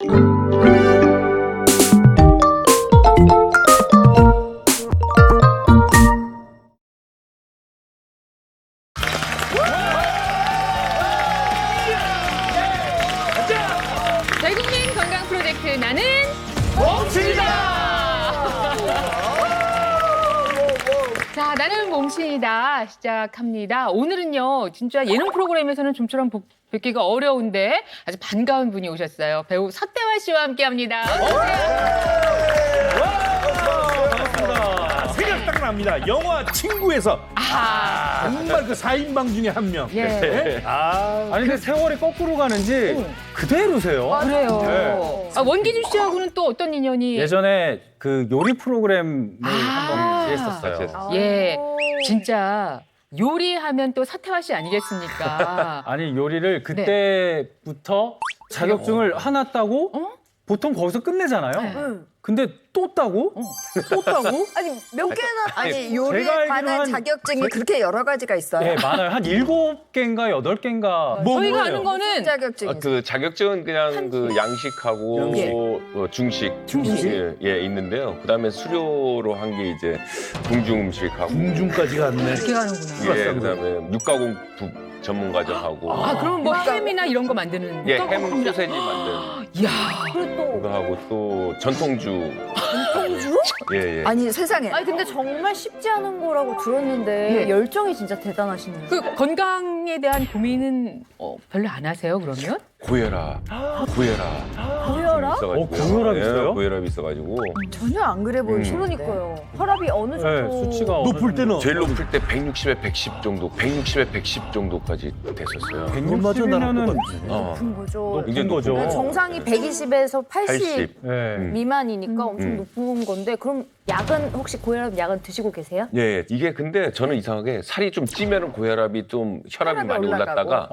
대국민 건강 프로젝트 나는 몸신이다. 자, 나는 몸신이다 시작합니다. 오늘은요, 진짜 예능 프로그램에서는 좀처럼 뵙기가 어려운데 아주 반가운 분이 오셨어요. 배우 서태화 씨와 함께합니다. 반갑습니다. 생각납니다. 영화 친구에서 정말 그 4인방 중에 한 명. 예. 아니 근데 세월이 거꾸로 가는지 그대로세요. 그래요. 네. 원기준 씨하고는 또 어떤 인연이? 예전에 그 요리 프로그램을 한번 했었어요. 예, 진짜 요리하면 또 서태화 씨 아니겠습니까? 아니 요리를 그때부터 자격증을 하나 따고 보통 거기서 끝내잖아요. 네. 근데 또 따고 또 따고 아니 몇 개나 아니 요리에 제가 알기로 관한 한 자격증이 그렇게 여러 가지가 있어요. 네, 많아요. 한 7개인가 8개인가. 저희가 아는 거는 자격증이 그 자격증은 그냥 그 양식하고 예. 중식, 예, 있는데요. 그다음에 수료로 한 게 이제 궁중 음식하고 궁중까지 갔네. 그렇게 가는구나. 예, 그다음에 육가공국 전문 과정하고 그럼 뭐 햄이나 이런 거 만드는 예, 또 햄 소세지 만드는 이야, 그거 하고 또 전통주. 예, 예. 아니 세상에 아니 근데 정말 쉽지 않은 거라고 들었는데 예. 열정이 진짜 대단하시네요. 그 건강에 대한 고민은 별로 안 하세요, 그러면? 고혈압. 고혈압? 고혈압 있어요? 고혈압이 있어가지고 전혀 안 그래 보이시는데. 그러니까요. 혈압이 어느 네, 정도 수치가 높을 때는 제일 높을 때 160에 110 정도, 160에 110 정도까지 됐었어요. 160이면은 높은 거죠. 이게 높은 거죠. 그러니까 정상이 120에서 80 80. 네. 미만이니까 엄청 높은 건데 그럼 약은 혹시 고혈압 약은 드시고 계세요? 예, 이게 근데 저는 이상하게 살이 좀 찌면은 고혈압이 좀 혈압이 많이 올라가고. 올랐다가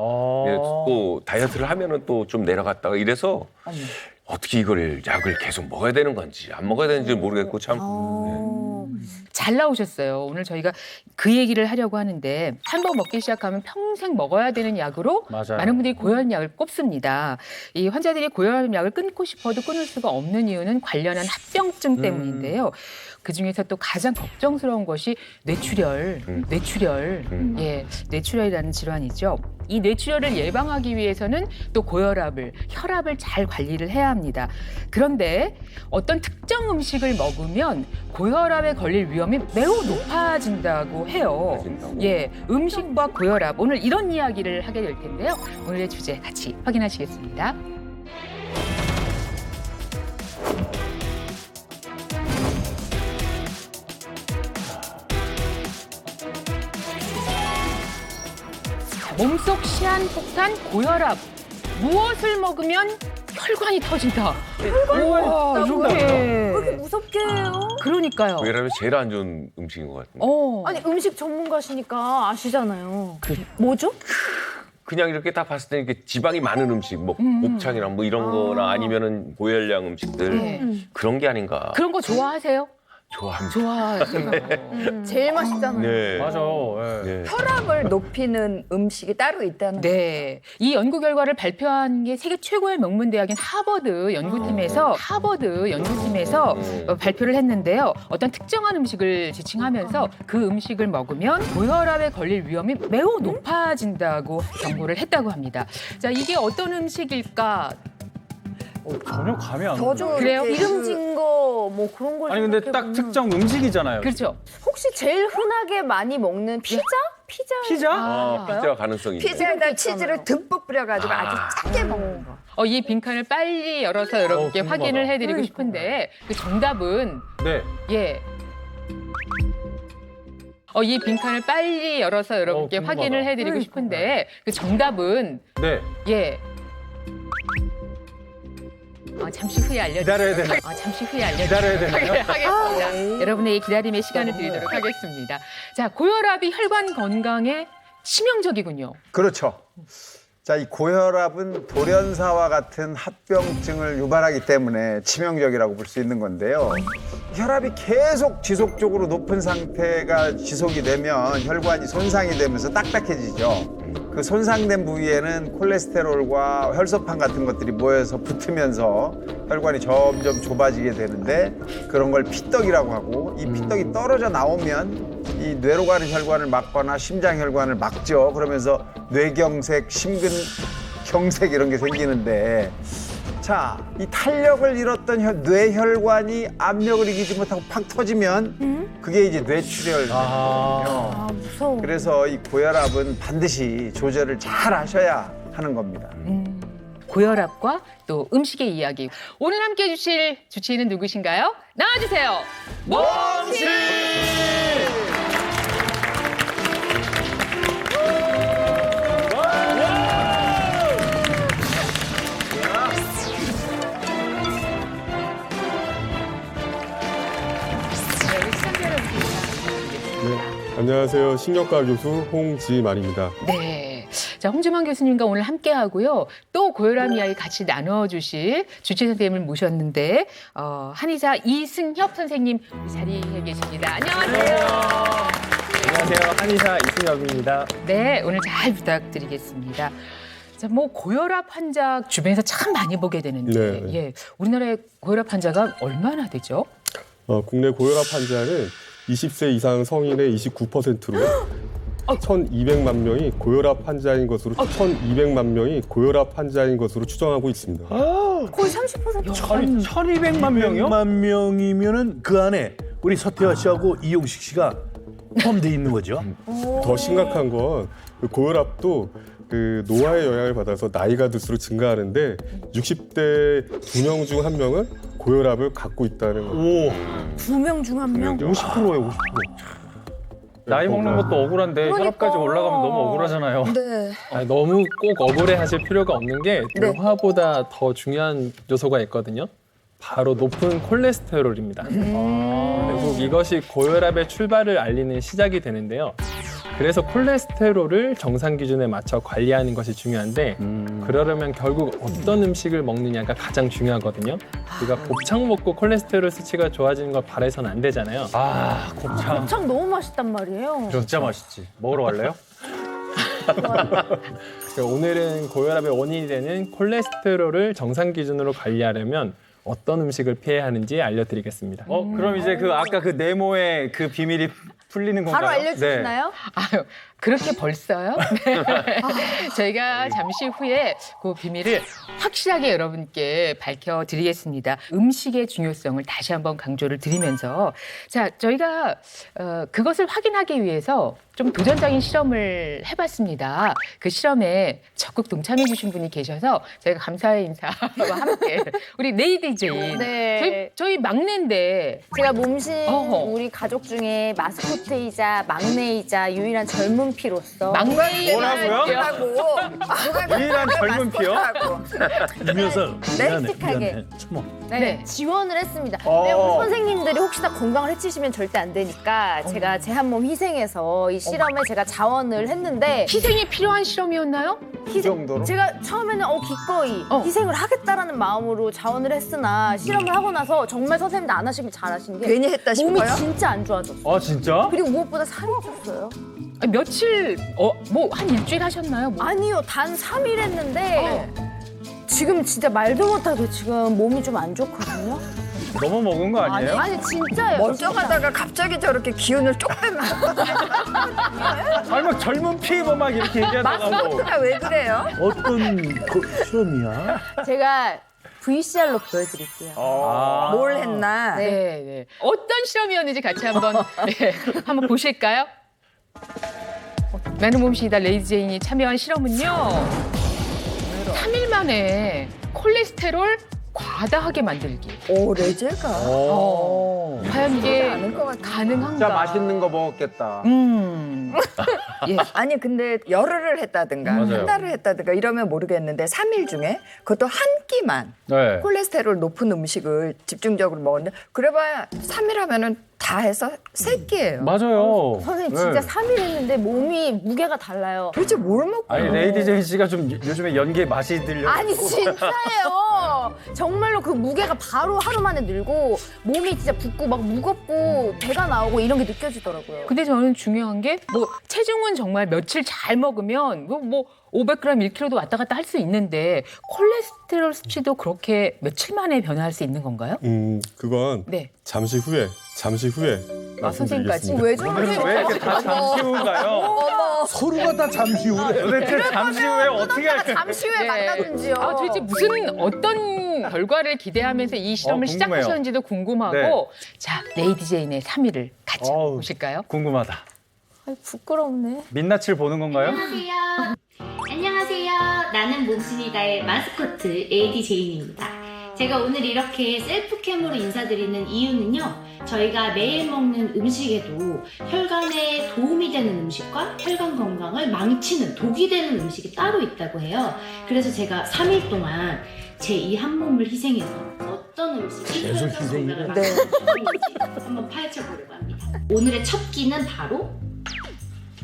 예, 또 다이어트를 하면은 또 좀 내려갔다가 이래서 어떻게 이걸 약을 계속 먹어야 되는 건지 안 먹어야 되는지 모르겠고 참. 잘 나오셨어요. 오늘 저희가 그 얘기를 하려고 하는데 한 번 먹기 시작하면 평생 먹어야 되는 약으로 맞아요. 많은 분들이 고혈압약을 꼽습니다. 이 환자들이 고혈압약을 끊고 싶어도 끊을 수가 없는 이유는 관련한 합병증 때문인데요. 그중에서 또 가장 걱정스러운 것이 뇌출혈, 예, 뇌출혈이라는 질환이죠. 이 뇌출혈을 예방하기 위해서는 또 고혈압을, 혈압을 잘 관리를 해야 합니다. 그런데 어떤 특정 음식을 먹으면 고혈압에 걸릴 위험이 매우 높아진다고 해요. 예, 음식과 고혈압, 오늘 이런 이야기를 하게 될 텐데요. 오늘의 주제 같이 확인하시겠습니다. 몸속 시한폭탄 고혈압. 무엇을 먹으면 혈관이 터진다. 혈관이 이렇게. 그렇게 무섭게 해요? 그러니까요. 고혈압이 제일 안 좋은 음식인 것 같은데. 아니 음식 전문가시니까 아시잖아요. 뭐죠? 그냥 이렇게 딱 봤을 때 이렇게 지방이 많은 음식, 뭐 곱창이나 뭐 이런 거나 아니면은 고열량 음식들 네. 그런 게 아닌가. 그런 거 좋아하세요? 좋아합니다. 좋아하세요. 제일 맛있잖아요. 네. 맞아. 네. 네. 혈압을 높이는 음식이 따로 있다는 거. 네. 이 연구 결과를 발표한 게 세계 최고의 명문 대학인 하버드 연구팀에서 발표를 했는데요. 어떤 특정한 음식을 지칭하면서 그 음식을 먹으면 고혈압에 걸릴 위험이 매우 높아진다고 경고를 했다고 합니다. 자, 이게 어떤 음식일까? 전혀 감이 안 더 와요. 좀 그래요? 이렇게 기름진 거 뭐 그런 걸 아니 근데 딱 생각해보면 특정 음식이잖아요. 그렇죠. 혹시 제일 흔하게 많이 먹는 피자? 피자? 피자 가능성이 있네. 피자에다 치즈를 듬뿍 뿌려가지고 아주 짜게 먹는 거. 이 빈칸을 빨리 열어서 여러분께 궁금하다. 확인을 해드리고 싶은데 그 정답은 네. 예. 이 빈칸을 빨리 열어서 여러분께 궁금하다. 확인을 해드리고 싶은데 그 정답은 네. 예. 잠시 후에 기다려야 되나요? 잠시 후에 알려드리도록 기다려야 되나요? 하겠습니다. 여러분의 이 기다림의 시간을 드리도록 하겠습니다. 자, 고혈압이 혈관 건강에 치명적이군요. 그렇죠. 자, 이 고혈압은 돌연사와 같은 합병증을 유발하기 때문에 치명적이라고 볼 수 있는 건데요. 혈압이 계속 지속적으로 높은 상태가 지속이 되면 혈관이 손상이 되면서 딱딱해지죠. 그 손상된 부위에는 콜레스테롤과 혈소판 같은 것들이 모여서 붙으면서 혈관이 점점 좁아지게 되는데 그런 걸 피떡이라고 하고 이 피떡이 떨어져 나오면 이 뇌로 가는 혈관을 막거나 심장 혈관을 막죠. 그러면서 뇌경색, 심근경색 이런 게 생기는데 자, 이 탄력을 잃었던 뇌혈관이 압력을 이기지 못하고 팍 터지면 그게 이제 뇌출혈. 아, 무서워. 그래서 이 고혈압은 반드시 조절을 잘 하셔야 하는 겁니다. 고혈압과 또 음식의 이야기. 오늘 함께해 주실 주치의는 누구신가요? 나와주세요. 몽씨! 안녕하세요. 신경과 교수 홍지만입니다. 네. 자, 홍지만 교수님과 오늘 함께 하고요. 또 고혈압 이야기 같이 나눠주실 주치의 선생님을 모셨는데, 한의사 이승협 선생님 이 자리에 계십니다. 안녕하세요. 안녕하세요. 한의사 이승엽입니다. 네, 오늘 잘 부탁드리겠습니다. 자, 뭐 고혈압 환자 주변에서 참 많이 보게 되는데, 네. 예, 우리나라의 고혈압 환자가 얼마나 되죠? 국내 고혈압 환자는 20세 이상 성인의 29%로 1,200만 명이 고혈압 환자인 것으로 1,200만 명이 고혈압 환자인 것으로 추정하고 있습니다. 거의 30% 1,200만 명이요? 100만 명이면은 그 안에 우리 서태화 씨하고 이용식 씨가 포함되어 있는 거죠. 더 심각한 건 그 고혈압도 그 노화의 영향을 받아서 나이가 들수록 증가하는데 60대 2명 중 1명은 고혈압을 갖고 있다는 거예요. 2명 중 1명? 50%예요, 50%. 나이 먹는 것도 억울한데 혈압까지 올라가면 너무 억울하잖아요. 네. 아니, 너무 꼭 억울해 하실 필요가 없는 게 노화보다 더 중요한 요소가 있거든요. 바로 높은 콜레스테롤입니다. 결국 이것이 고혈압의 출발을 알리는 시작이 되는데요. 그래서 콜레스테롤을 정상 기준에 맞춰 관리하는 것이 중요한데 그러려면 결국 어떤 음식을 먹느냐가 가장 중요하거든요. 우리가 곱창 먹고 콜레스테롤 수치가 좋아지는 걸 바라서는 안 되잖아요. 아, 곱창. 곱창 너무 맛있단 말이에요. 진짜 맛있지. 먹으러 갈래요? 오늘은 고혈압의 원인이 되는 콜레스테롤을 정상 기준으로 관리하려면 어떤 음식을 피해야 하는지 알려드리겠습니다. 그럼 이제 그 아까 그 네모의 그 비밀이 풀리는 건가요? 바로 알려주시나요? 아유, 그렇게 벌써요? 네. 저희가 잠시 후에 그 비밀을 확실하게 여러분께 밝혀드리겠습니다. 음식의 중요성을 다시 한번 강조를 드리면서 자, 저희가 그것을 확인하기 위해서 좀 도전적인 실험을 해봤습니다. 그 실험에 적극 동참해 주신 분이 계셔서 저희가 감사의 인사와 함께 우리 레이디 제인 네. 저희 막내인데 제가 몸신 어허. 우리 가족 중에 마스코트이자 막내이자 유일한 젊은 피로서 뭐라고요? 유일한 젊은 피요? 이면서 널찍하게. 네. 지원을 했습니다. 네, 우리 선생님들이 혹시나 건강을 해치시면 절대 안 되니까 제가 제 한 몸 희생해서 이 실험에 제가 자원을 했는데 희생이 필요한 실험이었나요? 그 정도로? 제가 처음에는 기꺼이 어. 희생을 하겠다라는 마음으로 자원을 했으나 실험을 하고 나서 정말 선생님들 안 하시길 잘하신 게 괜히 했다 몸이 싶어요? 진짜 안 좋아졌어요. 아, 진짜? 그리고 무엇보다 살이 쪘어요. 아니, 며칠 뭐 한 일주일 하셨나요? 뭐. 아니요, 단 3일 했는데 지금 진짜 말도 못하게 지금 몸이 좀 안 좋거든요. 너무 먹은 거 아니에요? 아니 진짜예요. 멀쩡하다가 갑자기 저렇게 기운을 쪽 빼면 아니, 막 젊은 피 뭐 막 이렇게 얘기하다가 뭐. 마스코트가 왜 그래요? 어떤 실험이야? 제가 VCR로 보여드릴게요. 뭘 했나? 네, 네. 어떤 실험이었는지 같이 한번 네, 한번 보실까요? 나는 몸시이다 레이디 제인이 참여한 실험은요. 3일 만에 콜레스테롤 과다하게 만들기. 오, 레제가. 과연 이게 않을 것 같아. 가능한가? 진짜 맛있는 거 먹었겠다. 예. 아니 근데 열흘을 했다든가 맞아요. 한 달을 했다든가 이러면 모르겠는데 3일 중에 그것도 한 끼만 네. 콜레스테롤 높은 음식을 집중적으로 먹었는데 그래봐야 3일 하면은 다 다 해서 3끼예요. 맞아요. 선생님 네. 진짜 3일 했는데 몸이 무게가 달라요. 도대체 뭘 먹고? 아니 레이디 제인 씨가 좀 요즘에 연기에 맛이 들려. 아니 진짜예요. 정말로 그 무게가 바로 하루 만에 늘고 몸이 진짜 붓고 막 무겁고 배가 나오고 이런 게 느껴지더라고요. 근데 저는 중요한 게 뭐 체중은 정말 며칠 잘 먹으면 뭐 500g, 1kg도 왔다 갔다 할 수 있는데 콜레스테롤 수치도 그렇게 며칠 만에 변화할 수 있는 건가요? 그건 네. 잠시 후에 선생님까지. 말씀드리겠습니다. 왜 저러는 왜 이렇게 다 잠시 후가요? 서로가 다 잠시 후래. 도대체 잠시 후에 어떻게 할까요? 잠시 후에 네. 만나든지요. 아, 도대체 무슨 어떤 결과를 기대하면서 이 실험을 궁금해요. 시작하셨는지도 궁금하고 네. 자, 레이디 제인의 3위를 같이 어우. 보실까요? 궁금하다. 부끄럽네. 민낯을 보는 건가요? 안녕하세요. 안녕하세요. 나는 몸신이다의 마스코트 에이디 제인입니다. 제가 오늘 이렇게 셀프캠으로 인사드리는 이유는요. 저희가 매일 먹는 음식에도 혈관에 도움이 되는 음식과 혈관 건강을 망치는 독이 되는 음식이 따로 있다고 해요. 그래서 제가 3일 동안 제 이 한 몸을 희생해서 어떤 음식이 계속 혈관 희생이네. 건강을 망치는지 한번 파헤쳐보려고 합니다. 오늘의 첫 끼는 바로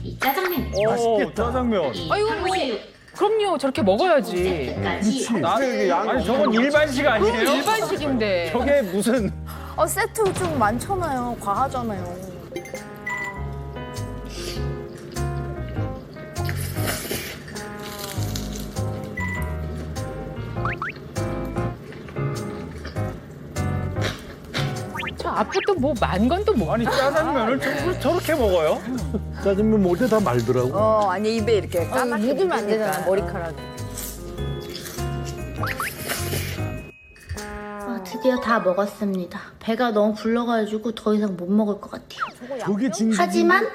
이 짜장면입니다. 맛있겠다. 짜장면. 이 아유, 뭐. 탕수육 그럼요. 저렇게 먹어야지. 세트까지 아니 저건 일반식 아니에요? 일반식인데. 저게 무슨 세트 좀 많잖아요. 과하잖아요. 저 앞에 또 뭐 만 건 또 뭐. 아니 짜장면을 저렇게 먹어요? 짜장면 먹을 때 다 말더라고. 아니 입에 이렇게 까맣게 묻으면 안 되잖아, 묻으니까. 머리카락이. 드디어 다 먹었습니다. 배가 너무 불러가지고 더 이상 못 먹을 것 같아요. 그게 진짜. 하지만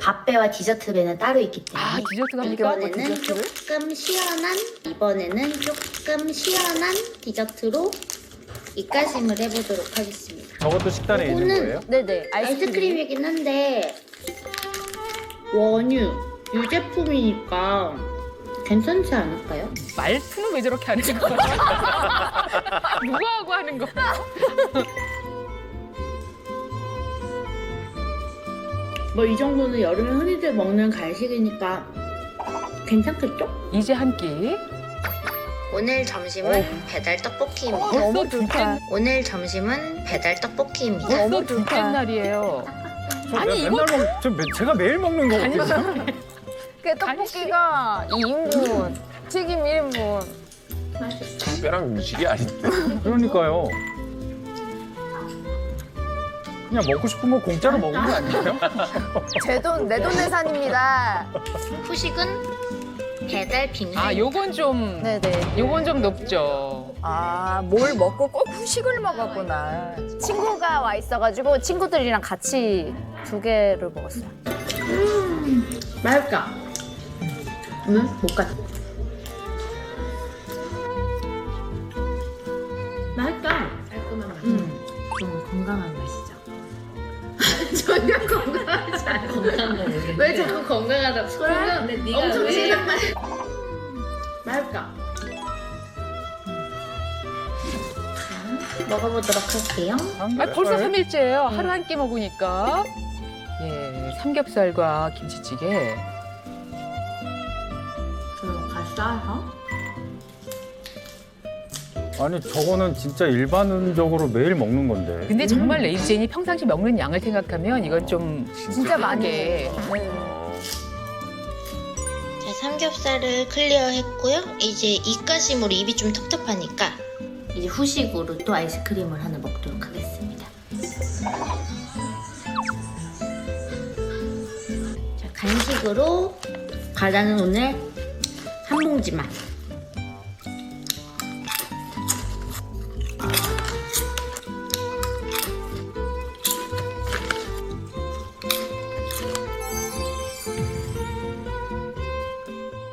밥배와 디저트 배는 따로 있기 때문에 아, 디저트 갑니까? 이번에는 조금 시원한 디저트로 입가심을 해보도록 하겠습니다. 저것도 식단에 있는 거예요? 네네. 아이스크림이긴 한데 원유, 유제품이니까 괜찮지 않을까요? 말투는 왜 저렇게 하는 거야? 누구하고 하는 거야? 뭐 이 정도는 여름에 흔히들 먹는 간식이니까 괜찮겠죠? 이제 한 끼. 오늘 점심은 배달 떡볶이입니다. 벌써 둘째, 오늘 점심은 배달 떡볶이입니다. 벌써 둘째 날이에요. 아니, 이거 제가 매일 먹는 거거든요. 그 떡볶이가 2인분, 튀김 1인분. 특별한 음식이 아닌데. 그러니까요. 그냥 먹고 싶으면 공짜로 먹는 거 아니에요? 제 돈, 내돈내산입니다. 후식은 배달 빙수. 아, 요건 좀, 네네. 요건 좀 높죠. 뭘 먹고 꼭 후식을 먹었구나. 친구가 와 있어가지고 친구들이랑 같이 2개를 먹었어요. 맛있다. 못 갔다. 맛있다. 깔끔한 맛. 좀 건강한 맛이죠. 전혀 건강하지 않아. 건강한 왜 자꾸 건강하다? 그래? 엄청 싫은 맛. 맛있다. 자, 먹어보도록 할게요. 아, 벌써 3일째예요. 하루 한 끼 먹으니까. 예, 삼겹살과 김치찌개. 그럼 싸서. 아니 저거는 진짜 일반적으로 매일 먹는 건데. 근데 정말 레이디 제인이 평상시 먹는 양을 생각하면 이건 좀 진짜 많이 게 자, 삼겹살을 클리어했고요. 이제 입가심으로 입이 좀 텁텁하니까 이제 후식으로 또 아이스크림을 하나 먹도록 하겠습니다. 자, 간식으로 과자는 오늘 한 봉지만.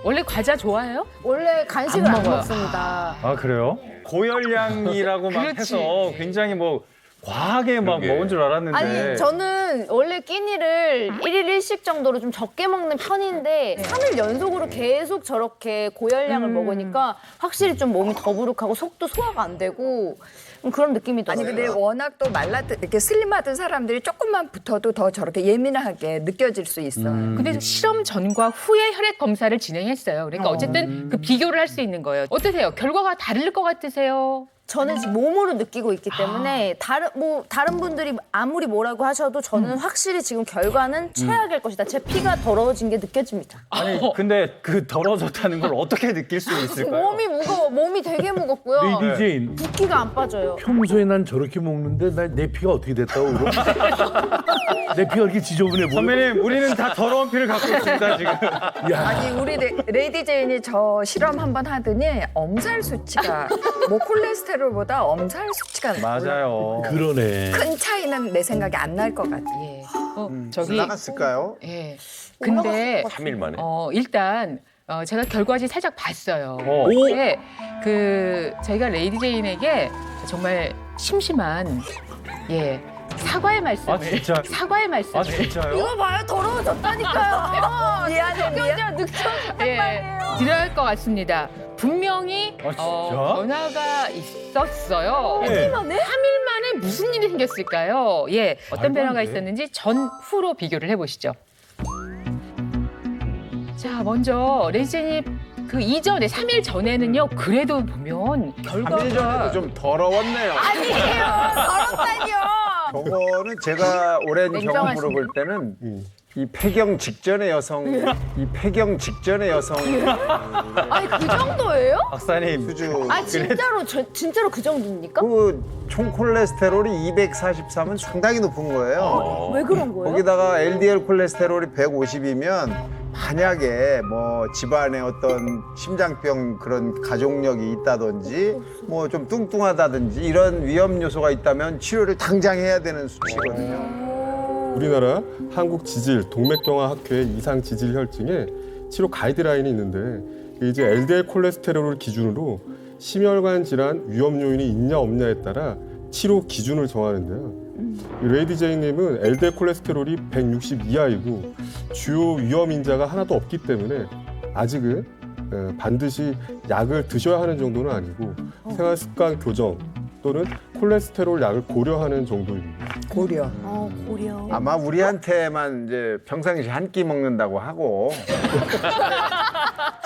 원래 과자 좋아해요? 원래 간식을 안 안 먹어요. 먹습니다. 아 그래요? 고열량이라고만 그렇지. 해서 굉장히 뭐 과하게 막 그러게. 먹은 줄 알았는데. 아니 저는 원래 끼니를 1일 1식 정도로 좀 적게 먹는 편인데 3일 연속으로 계속 저렇게 고열량을 먹으니까 확실히 좀 몸이 더부룩하고 속도 소화가 안 되고 그런 느낌이 아니 들어요. 근데 워낙 또 이렇게 슬림하던 사람들이 조금만 붙어도 더 저렇게 예민하게 느껴질 수 있어. 근데 실험 전과 후에 혈액 검사를 진행했어요. 그러니까 어쨌든 그 비교를 할 수 있는 거예요. 어떠세요? 결과가 다를 것 같으세요? 저는 지금 몸으로 느끼고 있기 때문에 다른 분들이 아무리 뭐라고 하셔도 저는 확실히 지금 결과는 최악일 것이다. 제 피가 더러워진 게 느껴집니다. 아니 근데 그 더러워졌다는 걸 어떻게 느낄 수 있을까요? 몸이 무거워. 몸이 되게 무겁고요. 레이디 제인, 붓기가 안 빠져요. 평소에 난 저렇게 먹는데 내 피가 어떻게 됐다고 그러? 내 피가 이렇게 지저분해 보여. 선배님 우리는 다 더러운 피를 갖고 있습니다 지금. 야, 아니 우리 레이디 제인이 저 실험 한번 하더니 엄살 수치가 뭐 콜레스테롤보다 엄살 수치가 맞아요. 그러네. 큰 차이는 내 생각에 안 날 것 같아. 예. 저기 나갔을까요? 예. 근데 3일 만에. 일단 제가 결과지 살짝 봤어요. 오. 근데 저희가 레이디 제인에게 정말 심심한 사과의 말씀을 아, 진짜? 사과의 말씀을 아 진짜요? 이거 봐요. 더러워졌다니까요. 미안해. 드려야 할 것 같습니다. 분명히 아, 진짜? 변화가 있었어요. 네. 3일 만에 무슨 일이 생겼을까요? 예, 어떤 말도 안 변화가 돼. 있었는지 전후로 비교를 해보시죠. 자, 먼저 레이젠이 그 이전에 3일 전에는요. 그래도 보면 3일 결과가 전에도 좀 더러웠네요. 아니에요. 더럽다니요. 저거는 제가 오랜 냉정하시네. 경험으로 볼 때는 이 폐경 직전의 여성, 아니 그 정도예요? 박사님 수준. 아 진짜로 그 정도입니까? 그 총 콜레스테롤이 243은 상당히 높은 거예요. 왜 그런 거예요? 거기다가 LDL 콜레스테롤이 150이면 만약에 뭐 집안에 어떤 심장병 그런 가족력이 있다든지 뭐 좀 뚱뚱하다든지 이런 위험 요소가 있다면 치료를 당장 해야 되는 수치거든요. 우리나라 한국지질 동맥경화학회 이상 지질 혈증에 치료 가이드라인이 있는데 이제 LDL 콜레스테롤을 기준으로 심혈관 질환 위험 요인이 있냐 없냐에 따라 치료 기준을 정하는데요. 이 레이디 제이님은 LDL 콜레스테롤이 160 이하이고 주요 위험 인자가 하나도 없기 때문에 아직은 반드시 약을 드셔야 하는 정도는 아니고 생활 습관 교정 또는 콜레스테롤 약을 고려하는 정도입니다. 고려. 고려. 아마 우리한테만 이제 평상시에 한 끼 먹는다고 하고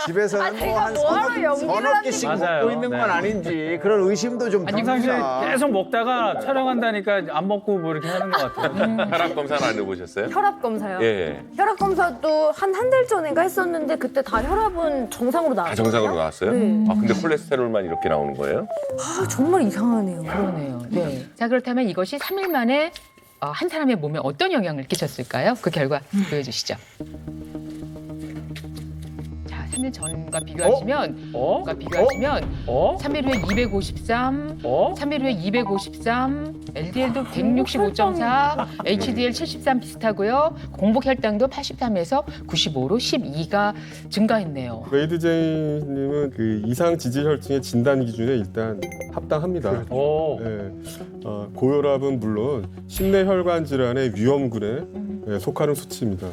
집에서는 뭐 한 서너 끼씩 맞아요. 먹고 있는 건 네. 아닌지 그런 의심도 좀 평상시에 듭니다. 계속 먹다가 촬영한다니까 안 먹고 뭐 이렇게 하는 것 같아요. 혈압 검사는 안 해보셨어요? 혈압 검사요? 예. 혈압 검사도 한 달 전인가 했었는데 그때 다 혈압은 정상으로 다 나왔어요. 정상으로 나왔어요? 네. 아 근데 콜레스테롤만 이렇게 나오는 거예요? 아, 정말 이상하네요. 그러네요. 네. 자, 그렇다면 이것이 3일 만에 한 사람의 몸에 어떤 영향을 끼쳤을까요? 그 결과 보여주시죠. 자, 3일 전과 비교하시면, 어? 3일 후에 253, 3일 후에 253, LDL도 165.4, HDL 73 비슷하고요. 공복 혈당도 83에서 95로 12가 증가했네요. 레이디 제이님은 그 이상 지질 혈증의 진단 기준에 일단 합당합니다. 오. 예, 고혈압은 물론 심내 혈관 질환의 위험군에 속하는 수치입니다.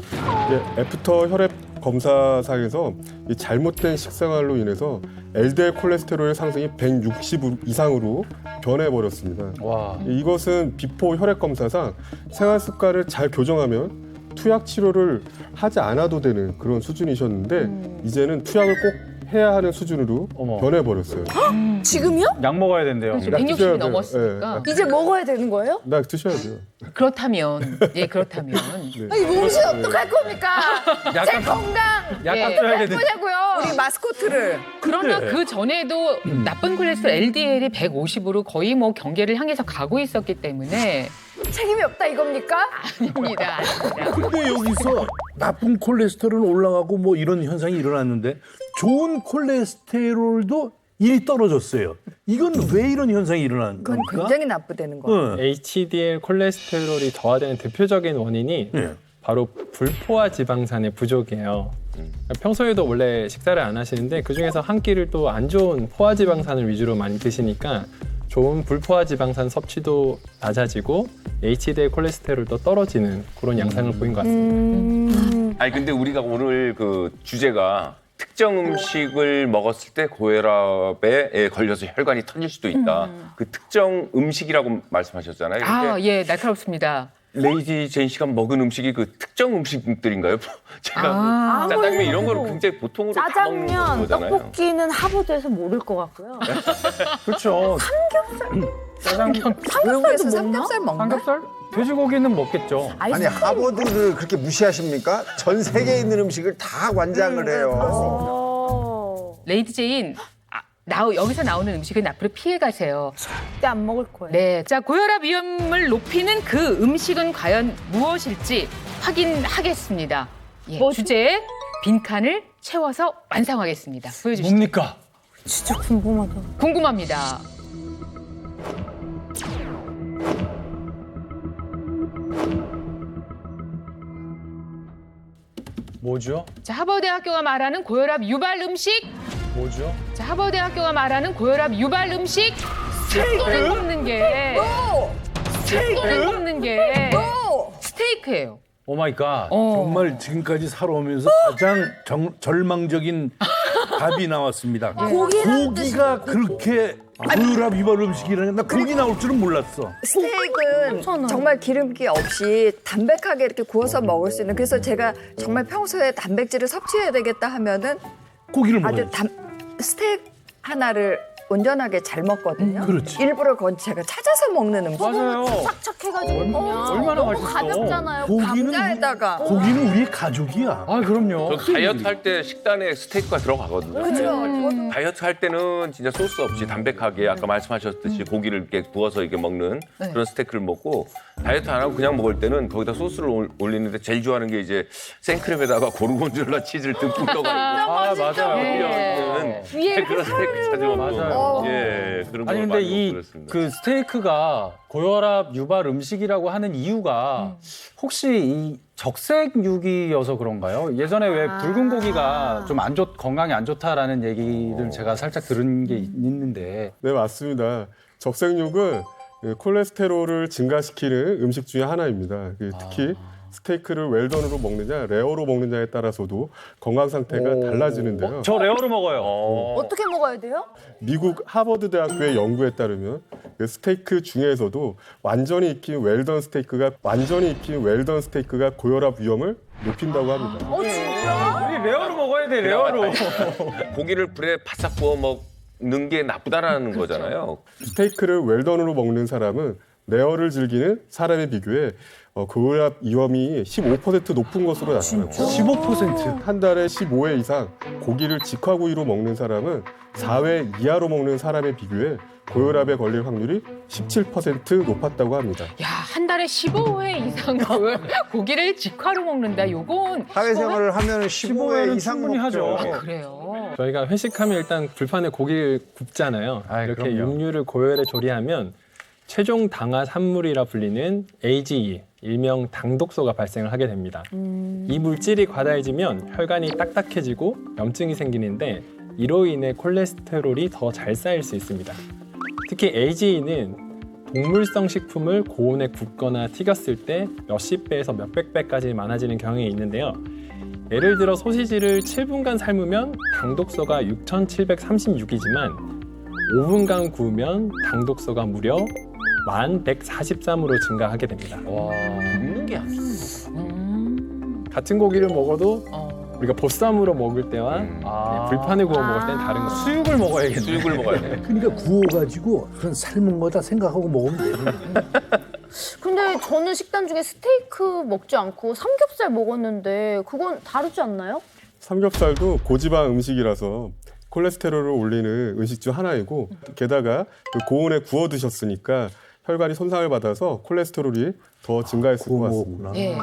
애프터 혈액 검사상에서 이 잘못된 식생활로 인해서 LDL 콜레스테롤의 상승이 160 이상으로 변해버렸습니다. 와. 이것은 비포 혈액 검사상 생활 습관을 잘 교정하면 투약 치료를 하지 않아도 되는 그런 수준이셨는데 이제는 투약을 꼭 해야 하는 수준으로 어머. 변해버렸어요. 지금요? 약 먹어야 된대요. 그렇죠. 약 160이 드셔야 돼요. 넘었으니까. 예, 이제 먹어야 되는 거예요? 약 드셔야 돼요. 그렇다면, 그렇다면. 네. 아니 몸신 어떡할 겁니까? 제 약간 건강 약간 예. 써야 되는데. 예쁘냐고요? 우리 마스코트를 그러나 그 전에도 나쁜 콜레스테롤 LDL이 150으로 거의 뭐 경계를 향해서 가고 있었기 때문에 책임이 없다 이겁니까? 아닙니다. 근데 여기서 나쁜 콜레스테롤은 올라가고 뭐 이런 현상이 일어났는데 좋은 콜레스테롤도 일이 떨어졌어요. 이건 왜 이런 현상이 일어나는 그건 겁니까? 굉장히 나쁘다는 거. 응. HDL 콜레스테롤이 저하되는 대표적인 원인이 예. 바로 불포화 지방산의 부족이에요. 평소에도 원래 식사를 안 하시는데 그 중에서 한 끼를 또 안 좋은 포화 지방산을 위주로 많이 드시니까 좋은 불포화 지방산 섭취도 낮아지고 HDL 콜레스테롤도 떨어지는 그런 양상을 보인 것 같습니다. 아니 근데 우리가 오늘 그 주제가 특정 음식을 먹었을 때 고혈압에 걸려서 혈관이 터질 수도 있다. 그 특정 음식이라고 말씀하셨잖아요. 아, 예, 날카롭습니다. 레이디 제인 씨가 먹은 음식이 그 특정 음식들인가요? 제가 짜장면 이런 거는 굉장히 보통으로 다 먹는 짜장면, 거잖아요. 떡볶이는 하버드에서 모를 것 같고요. 그렇죠. 짜장면, 외국에서 삼겹살 먹나? 삼겹살? 돼지고기는 먹겠죠. 아니 하버드를 그렇게 무시하십니까? 전 세계에 있는 음식을 다 관장을 해요. 레이디 제인, 여기서 나오는 음식은 앞으로 피해 가세요. 절대 안 먹을 거예요. 네, 자, 고혈압 위험을 높이는 그 음식은 과연 무엇일지 확인하겠습니다. 예, 주제에 빈칸을 채워서 완성하겠습니다. 보여주시죠. 뭡니까? 진짜 궁금하다. 궁금합니다. 뭐죠? 자, 하버드대학교가 말하는 고혈압 유발 음식. 뭐죠? 자, 하버드대학교가 말하는 고혈압 유발 음식. 스테이크를 굽는 게. 스테이크를 굽는 게. 스테이크예요. 오 마이 갓. 정말 지금까지 살아오면서 가장 절망적인 답이 나왔습니다. 고기가 그렇게 고혈압 유발 음식이라는 나 고기 나올 줄은 몰랐어. 스테이크는 정말 기름기 없이 담백하게 이렇게 구워서 먹을 수 있는. 그래서 제가 정말 평소에 단백질을 섭취해야 되겠다 하면은 고기를 아주 먹어요. 스테이크 하나를 온전하게 잘 먹거든요. 그렇지. 일부러 그건 제가 찾아서 먹는 음식. 맞아요. 착착해가지고 그냥 얼마나 너무 맛있어. 가볍잖아요. 감자에다가 고기는 우리의 가족이야. 아 그럼요. 저 다이어트 할 때 식단에 스테이크가 들어가거든요. 그렇죠. 다이어트 할 때는 진짜 소스 없이 담백하게 아까 말씀하셨듯이 고기를 이렇게 구워서 이렇게 먹는 그런 스테이크를 먹고 다이어트 안 하고 그냥 먹을 때는 거기다 소스를 올리는데 제일 좋아하는 게 이제 생크림에다가 고르곤졸라 치즈를 듬뿍 떠가지고 아 맞아요. 네. 위에 그런 스테이크 자주 먹고 맞아요. 예 그런 거 아니 근데 많이 이 먹고 그렇습니다. 그 스테이크가 고혈압 유발 음식이라고 하는 이유가 혹시 이 적색육이어서 그런가요? 예전에 왜 붉은 고기가 좀 건강에 안 좋다라는 얘기를 제가 살짝 들은 게 있는데 네, 맞습니다. 적색육은 콜레스테롤을 증가시키는 음식 중에 하나입니다. 특히 스테이크를 웰던으로 먹느냐, 레어로 먹느냐에 따라서도 건강 상태가 달라지는데요. 저 레어로 먹어요. 어떻게 먹어야 돼요? 미국 하버드 대학교의 연구에 따르면 그 스테이크 중에서도 완전히 익힌 웰던 스테이크가 고혈압 위험을 높인다고 합니다. 진짜? 우리 레어로 먹어야 돼, 레어로. 고기를 불에 바싹 구워 먹는 게 나쁘다라는 거잖아요. 스테이크를 웰던으로 먹는 사람은 레어를 즐기는 사람에 비교해 고혈압 위험이 15% 높은 것으로 나타나요. 15%. 한 달에 15회 이상 고기를 직화구이로 먹는 사람은 4회 이하로 먹는 사람에 비교해 고혈압에 걸릴 확률이 17% 높았다고 합니다. 야, 한 달에 15회 이상 고기를 직화로 먹는다. 요건 사회생활을 하면 15회 이상 충분히 먹죠. 하죠. 그래요. 저희가 회식하면 일단 불판에 고기를 굽잖아요. 아이, 이렇게 그럼요. 육류를 고열에 조리하면 최종 당화 산물이라 불리는 AGE, 일명 당독소가 발생을 하게 됩니다. 이 물질이 과다해지면 혈관이 딱딱해지고 염증이 생기는데 이로 인해 콜레스테롤이 더 잘 쌓일 수 있습니다. 특히 AGE는 동물성 식품을 고온에 굽거나 튀겼을 때 몇십 배에서 몇백 배까지 많아지는 경향이 있는데요. 예를 들어 소시지를 7분간 삶으면 당독소가 6,736이지만 5분간 구우면 당독소가 무려 1,143으로 증가하게 됩니다. 먹는 게 아니에요. 같은 고기를 먹어도 우리가 보쌈으로 먹을 때와 불판에 구워 먹을 때는 다른 거죠. 수육을 먹어야겠네. 수육을 먹어야 돼. 그러니까 구워가지고 그런 삶은 거다 생각하고 먹으면 되는 근데 저는 식단 중에 스테이크 먹지 않고 삼겹살 먹었는데 그건 다르지 않나요? 삼겹살도 고지방 음식이라서 콜레스테롤을 올리는 음식 중 하나이고 게다가 그 고온에 구워 드셨으니까 혈관이 손상을 받아서 콜레스테롤이 더 증가했을 것 같습니다. 예.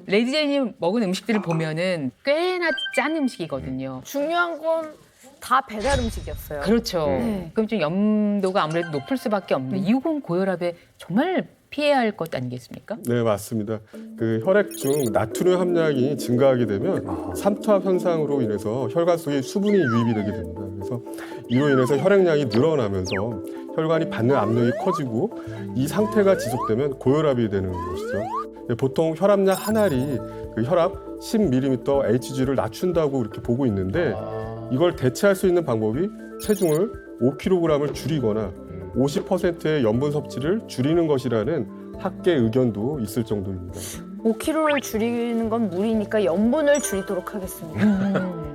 레이디 제인이 먹은 음식들을 보면은 꽤나 짠 음식이거든요. 중요한 건 다 배달 음식이었어요. 그렇죠. 그럼 좀 염도가 아무래도 높을 수밖에 없는 이건 고혈압에 정말 피해야 할 것 아니겠습니까? 네, 맞습니다. 그 혈액 중 나트륨 함량이 증가하게 되면 삼투압 현상으로 인해서 혈관 속에 수분이 유입이 되게 됩니다. 그래서 이로 인해서 혈액량이 늘어나면서 혈관이 받는 압력이 커지고 이 상태가 지속되면 고혈압이 되는 것이죠. 보통 혈압약 한 알이 그 혈압 10mm HG를 낮춘다고 이렇게 보고 있는데 이걸 대체할 수 있는 방법이 체중을 5kg을 줄이거나 50%의 염분 섭취를 줄이는 것이라는 학계 의견도 있을 정도입니다. 5kg를 줄이는 건 무리니까 염분을 줄이도록 하겠습니다.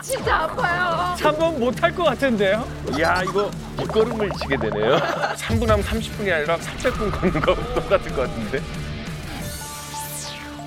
진짜 아파요. 3번 못할 것 같은데요? 야, 이거 뒷걸음을 치게 되네요. 3분 하면 30분이 아니라 300분 걷는 거 똑같을 것 같은데.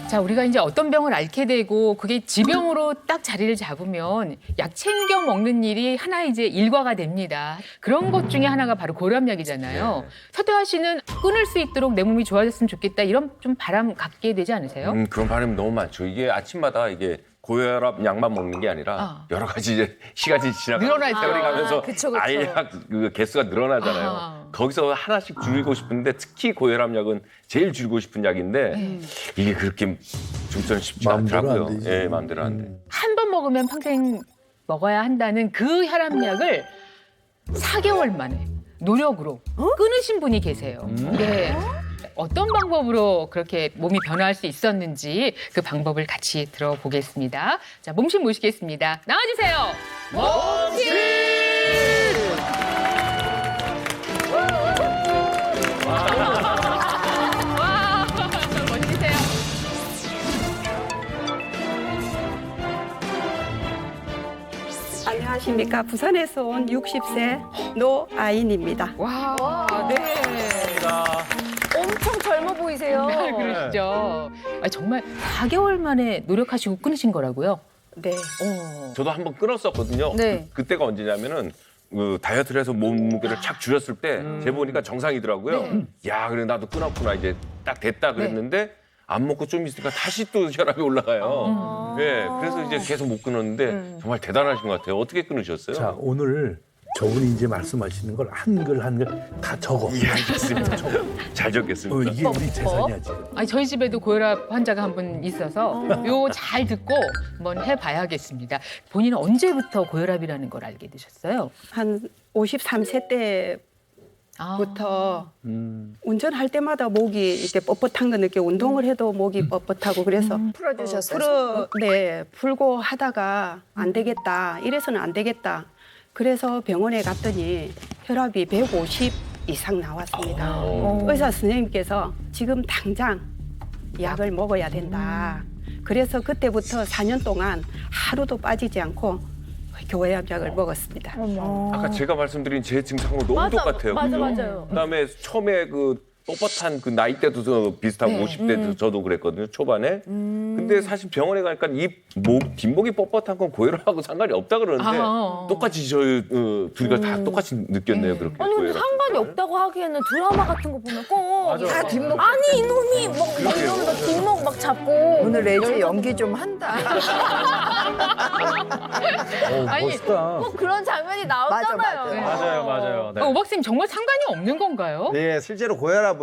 자, 우리가 이제 어떤 병을 앓게 되고 그게 지병으로 딱 자리를 잡으면 약 챙겨 먹는 일이 하나의 이제 일과가 됩니다. 그런 것 중에 하나가 바로 고혈압약이잖아요. 서태화 씨는 끊을 수 있도록 내 몸이 좋아졌으면 좋겠다 이런 좀 바람 갖게 되지 않으세요? 그런 바람이 너무 많죠. 이게 아침마다 이게 고혈압 약만 먹는 게 아니라 여러 가지 이제 시간이 지나가면서 늘어나죠. 세월이 가면서 그쵸, 그쵸. 알약 그 개수가 늘어나잖아요. 거기서 하나씩 줄이고 싶은데 특히 고혈압약은 제일 줄이고 싶은 약인데 이게 그렇게 중전은 쉽지 마음대로 않더라고요. 안 되지. 예, 마음대로 안 돼. 한 번 먹으면 평생 먹어야 한다는 그 혈압약을 4개월 만에 노력으로 끊으신 분이 계세요. 네. 어떤 방법으로 그렇게 몸이 변화할 수 있었는지 그 방법을 같이 들어보겠습니다. 자, 몸신 모시겠습니다. 나와주세요. 와, 멋지세요. 안녕하십니까. 부산에서 온 60세 노아인입니다. 와, 네. 엄청 젊어 보이세요. 그러시죠. 아, 정말 4개월 만에 노력하시고 끊으신 거라고요? 네. 저도 한번 끊었었거든요. 네. 그때가 언제냐면은 그 다이어트를 해서 몸무게를 착 줄였을 때 재보니까 정상이더라고요. 야, 그래 나도 끊었구나 이제 딱 됐다 그랬는데 안 먹고 좀 있으니까 다시 또 혈압이 올라가요. 네, 그래서 이제 계속 못 끊었는데 정말 대단하신 것 같아요. 어떻게 끊으셨어요? 자, 오늘 저분이 이제 말씀하시는 걸 한글 다 적어. 예, 알겠습니다. 잘 적겠습니다. 이게 우리 재산이야 지금. 아니, 저희 집에도 고혈압 환자가 한 분 있어서 요 잘 듣고 한번 해봐야겠습니다. 본인은 언제부터 고혈압이라는 걸 알게 되셨어요? 한 53세 때부터 운전할 때마다 목이 이렇게 뻣뻣한 거 느껴. 운동을 해도 목이 뻣뻣하고 그래서 풀어주셨어요. 풀고 하다가 안 되겠다. 이래서는 안 되겠다. 그래서 병원에 갔더니 혈압이 150 이상 나왔습니다. 의사 선생님께서 지금 당장 약을 먹어야 된다. 그래서 그때부터 4년 동안 하루도 빠지지 않고 고혈압약을 먹었습니다. 아까 제가 말씀드린 제 증상하고 너무 똑같아요. 맞아, 그죠? 맞아요. 그다음에 처음에 그 뻣뻣한 그 나이대도 저 비슷하고 50대도 저도 그랬거든요. 초반에. 근데 사실 병원에 가니까 이 뒷목이 뻣뻣한 건 고혈압하고 상관이 없다 그러는데 똑같이 저희 둘이가 다 똑같이 느꼈네요. 그렇게. 아니 근데 고혈압. 상관이 없다고 하기에는 드라마 같은 거 보면 꼭 다 뒷목. 아니 이놈이 막 이러면서 뒷목 막 잡고 오늘 레이지 연기 좀 한다. 아니, 멋있다. 꼭 그런 장면이 나오잖아요. 맞아요. 네. 오박사님 정말 상관이 없는 건가요? 네, 실제로 고혈압은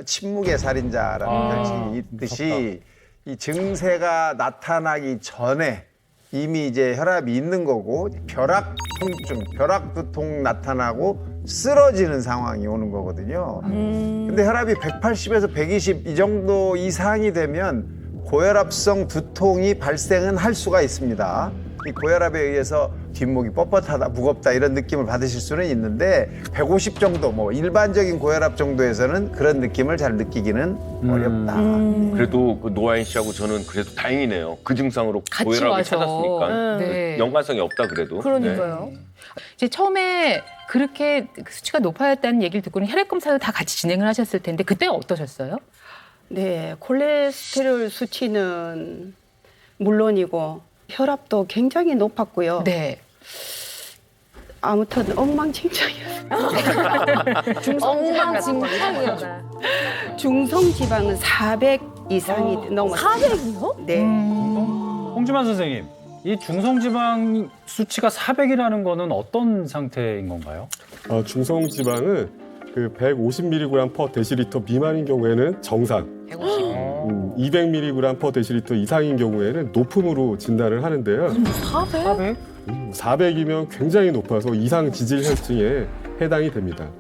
침묵의 살인자라는 별칭이 있듯이 이 증세가 나타나기 전에 이미 이제 혈압이 있는 거고 벼락 통증, 벼락 두통 나타나고 쓰러지는 상황이 오는 거거든요. 근데 혈압이 180에서 120 이 정도 이상이 되면 고혈압성 두통이 발생은 할 수가 있습니다. 이 고혈압에 의해서 뒷목이 뻣뻣하다, 무겁다 이런 느낌을 받으실 수는 있는데 150 정도, 뭐 일반적인 고혈압 정도에서는 그런 느낌을 잘 느끼기는 어렵다. 그래도 그 노아인 씨하고 저는 그래도 다행이네요. 그 증상으로 같이 고혈압을 와서. 찾았으니까 네. 연관성이 없다 그래도. 그러니까요. 이제 처음에 그렇게 수치가 높아졌다는 얘기를 듣고는 혈액 검사도 다 같이 진행을 하셨을 텐데 그때 어떠셨어요? 네, 콜레스테롤 수치는 물론이고 혈압도 굉장히 높았고요. 네. 아무튼 엉망진창이었어요. 엉망진창이었나. 중성지방은 400 이상이 넘었어요. 400이요? 네. 홍주만 선생님, 이 중성지방 수치가 400이라는 거는 어떤 상태인 건가요? 중성지방은 그 150mg/dL 미만인 경우에는 정상, 150. 200mg per 데시리터 이상인 경우에는 높음으로 진단을 하는데요. 400? 400이면 굉장히 높아서 이상 지질 혈증에 해당이 됩니다.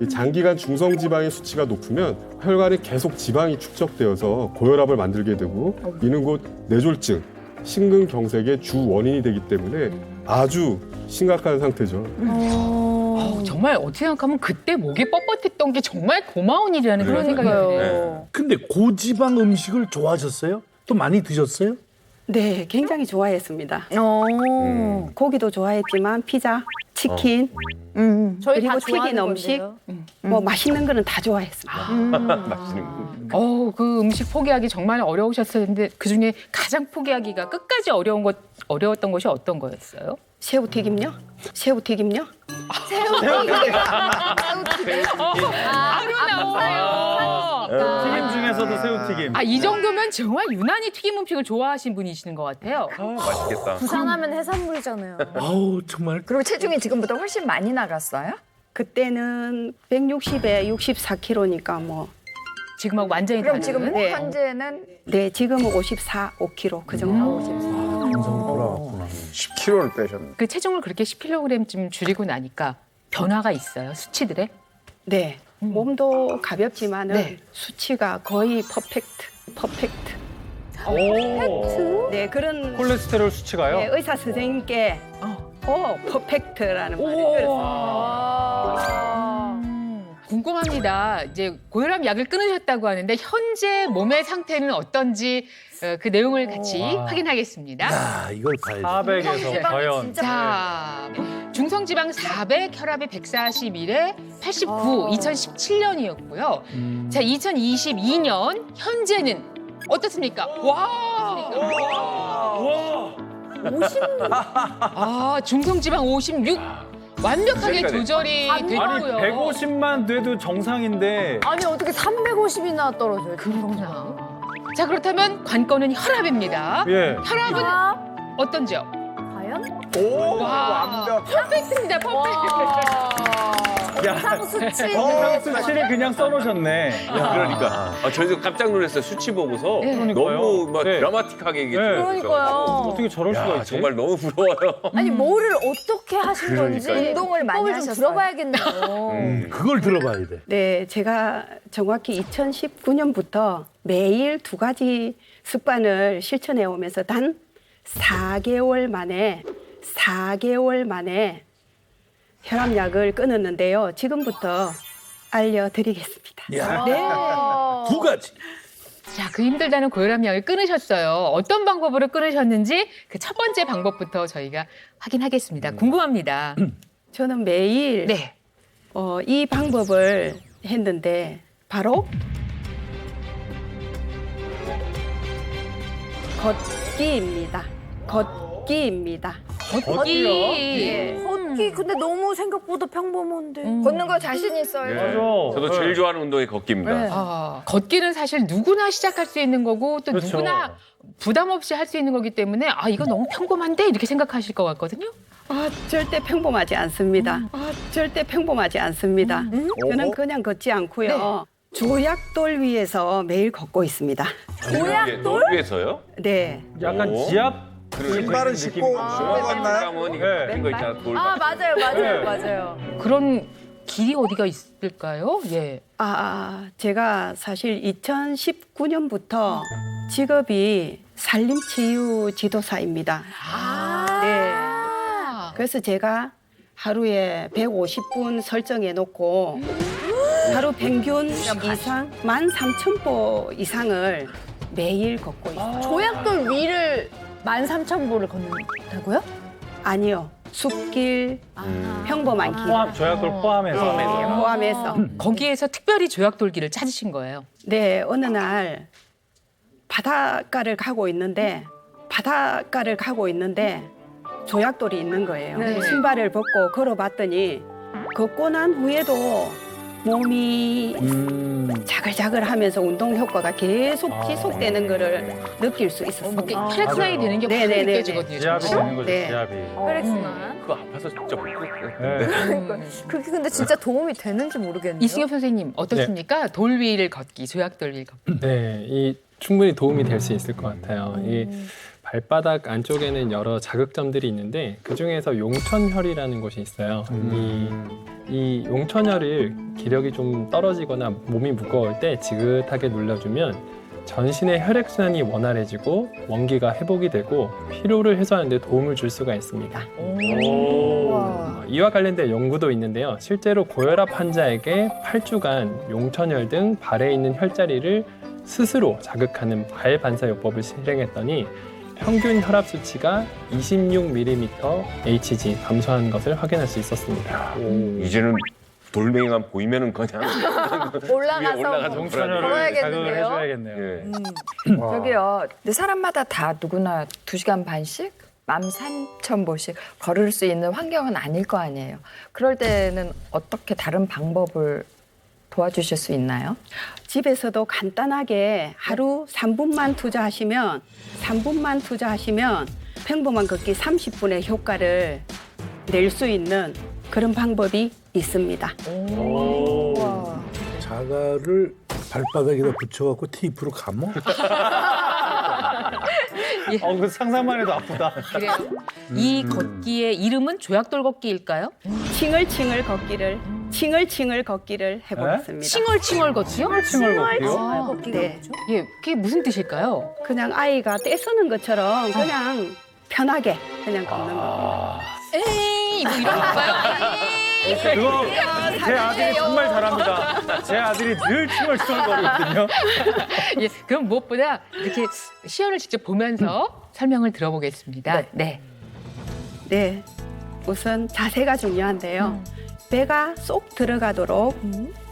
이 장기간 중성 지방의 수치가 높으면 혈관에 계속 지방이 축적되어서 고혈압을 만들게 되고 이는 곧 뇌졸중, 심근경색의 주 원인이 되기 때문에 아주 심각한 상태죠. 정말 어떻게 생각하면 그때 목이 뻣뻣했던 게 정말 고마운 일이라는 그런 생각이 드네요. 근데 고지방 음식을 좋아하셨어요? 또 많이 드셨어요? 네, 굉장히 좋아했습니다. 고기도 좋아했지만 피자, 치킨, 저희 그리고 다 튀긴 좋아하는 음식, 건데요. 뭐 맛있는 거는 다 좋아했습니다. 맛있는 거. 그 음식 포기하기 정말 어려우셨을 텐데 그 중에 가장 포기하기가 끝까지 어려웠던 것이 어떤 거였어요? 새우튀김요? 새우튀김요? 튀김 중에서도 새우튀김. 이 정도면 정말 유난히 튀김 음식을 좋아하신 분이시는 것 같아요. 맛있겠다. 부산하면 해산물이잖아요. 아우 정말. 그리고 체중이 지금보다 훨씬 많이 나갔어요? 그때는 160에 64kg니까 뭐. 지금하고 완전히 그럼 다른. 지금 네. 현재는 네, 지금은 54, 5kg 그 정도. 10kg를 빼셨네. 그 체중을 그렇게 10kg쯤 줄이고 나니까 변화가 있어요, 수치들에? 네, 몸도 가볍지만은 네. 수치가 거의 퍼펙트. 오. 네, 그런 콜레스테롤 수치가요? 네, 의사 선생님께 퍼펙트라는 말을 들었어요. 궁금합니다. 이제 고혈압 약을 끊으셨다고 하는데 현재 몸의 상태는 어떤지 그 내용을 같이 확인하겠습니다. 야 이걸 봐야지. 400에서 과연. 자, 중성지방 400, 혈압이 141에 89, 2017년이었고요. 자, 2022년 현재는 어떻습니까? 와! 50? 중성지방 56. 완벽하게 조절이 됐고요. 아니 150만 돼도 정상인데 아니 어떻게 350이나 떨어져요? 그렇구나. 자, 그렇다면 관건은 혈압입니다. 예. 혈압은 어떤지요? 과연? 오, 와. 완벽. 퍼펙트입니다, 퍼펙트. 수치. 수치를 그냥 써놓으셨네. 그러니까 저희도 깜짝 놀랐어요. 수치 보고서 그러니까요. 너무 막 네. 드라마틱하게 얘기해 네. 주셔서 그러니까요. 어떻게 저럴 수가 있지? 정말 너무 부러워요. 아니 뭐를 어떻게 하신 건지 운동을 많이 비법을 좀 하셨어요. 들어봐야겠네요. 그걸 들어봐야 돼. 네, 제가 정확히 2019년부터 매일 2가지 습관을 실천해 오면서 단 4개월 만에 혈압약을 끊었는데요. 지금부터 알려드리겠습니다. 야, 네. 2가지. 자, 그 힘들다는 고혈압 약을 끊으셨어요. 어떤 방법으로 끊으셨는지 그 첫 번째 방법부터 저희가 확인하겠습니다. 궁금합니다. 저는 매일 네. 이 방법을 했는데 바로 걷기입니다. 걷기. 걷기 근데 너무 생각보다 평범한데. 걷는 거 자신 있어요? 맞아. 저도 제일 좋아하는 운동이 걷기입니다. 걷기는 사실 누구나 시작할 수 있는 거고 또 그렇죠. 누구나 부담 없이 할 수 있는 거기 때문에 이거 너무 평범한데 이렇게 생각하실 것 같거든요. 절대 평범하지 않습니다. 절대 평범하지 않습니다. 저는 그냥 걷지 않고요. 조약돌 위에서 매일 걷고 있습니다. 조약돌 위에서요? 네. 약간 오. 지압 신발은 신고 걷나요? 은 이거 네. 같은 거 있잖아. 돌. 맞아요. 그런 길이 어디가 있을까요? 예. 제가 사실 2019년부터 직업이 산림치유 지도사입니다. 네. 그래서 제가 하루에 150분 설정해 놓고 하루 평균 이상 13,000보 이상을 매일 걷고 있어요. 조약돌 위를 13,000보를 걷는다고요? 아니요. 숲길, 평범한 길 조약돌 포함해서. 포함해서. 거기에서 특별히 조약돌기를 찾으신 거예요. 네, 어느 날 바닷가를 가고 있는데 조약돌이 있는 거예요. 네. 신발을 벗고 걸어봤더니 걷고 난 후에도 몸이 자글자글하면서 운동 효과가 계속 지속되는 거를 느낄 수 있었어요. 혈액순환이 되는 게 확 네네네네. 느껴지거든요. 지압이 정말. 되는 거죠. 네. 지압이. 혈액순환. 그거 아파서 진짜 못 네. 그게 근데 진짜 도움이 되는지 모르겠네요. 이승엽 선생님 어떻습니까? 돌 위를 걷기, 조약돌 위를 걷기. 네, 이 충분히 도움이 될 수 있을 것 같아요. 이 발바닥 안쪽에는 여러 자극점들이 있는데 그 중에서 용천혈이라는 곳이 있어요. 이 용천혈을 기력이 좀 떨어지거나 몸이 무거울 때 지긋하게 눌러주면 전신의 혈액순환이 원활해지고 원기가 회복이 되고 피로를 해소하는 데 도움을 줄 수가 있습니다. 이와 관련된 연구도 있는데요. 실제로 고혈압 환자에게 8주간 용천혈 등 발에 있는 혈자리를 스스로 자극하는 발반사요법을 실행했더니 평균 혈압 수치가 26mm Hg 감소한 것을 확인할 수 있었습니다. 이제는 돌멩이만 보이면은 그냥 올라가서 걸어야겠는데요. 자극을 해줘야겠네요. 예. 저기요. 근데 사람마다 다 누구나 2시간 반씩 13,000보씩 걸을 수 있는 환경은 아닐 거 아니에요. 그럴 때는 어떻게 다른 방법을 도와주실 수 있나요? 집에서도 간단하게 하루 3분만 투자하시면 평범한 걷기 30분의 효과를 낼 수 있는 그런 방법이 있습니다. 자갈을 발바닥에다 붙여갖고 테이프로 감어? 그 상상만 해도 아프다. 그래요. 이 걷기의 이름은 조약돌 걷기일까요? 칭얼칭얼 걷기를 해보겠습니다. 칭얼칭얼 걷기요? 칭얼 걷기요? 아, 네. 예, 그게 무슨 뜻일까요? 그냥 아이가 떼쓰는 것처럼 그냥 편하게 그냥 걷는 겁니다. 에이, 뭐 이런 건가요? 그거 제 아들이 정말 잘합니다. 제 아들이 늘 칭얼칭얼거리거든요. 예, 그럼 무엇보다 이렇게 시연을 직접 보면서 설명을 들어보겠습니다. 네. 네, 우선 자세가 중요한데요. 배가 쏙 들어가도록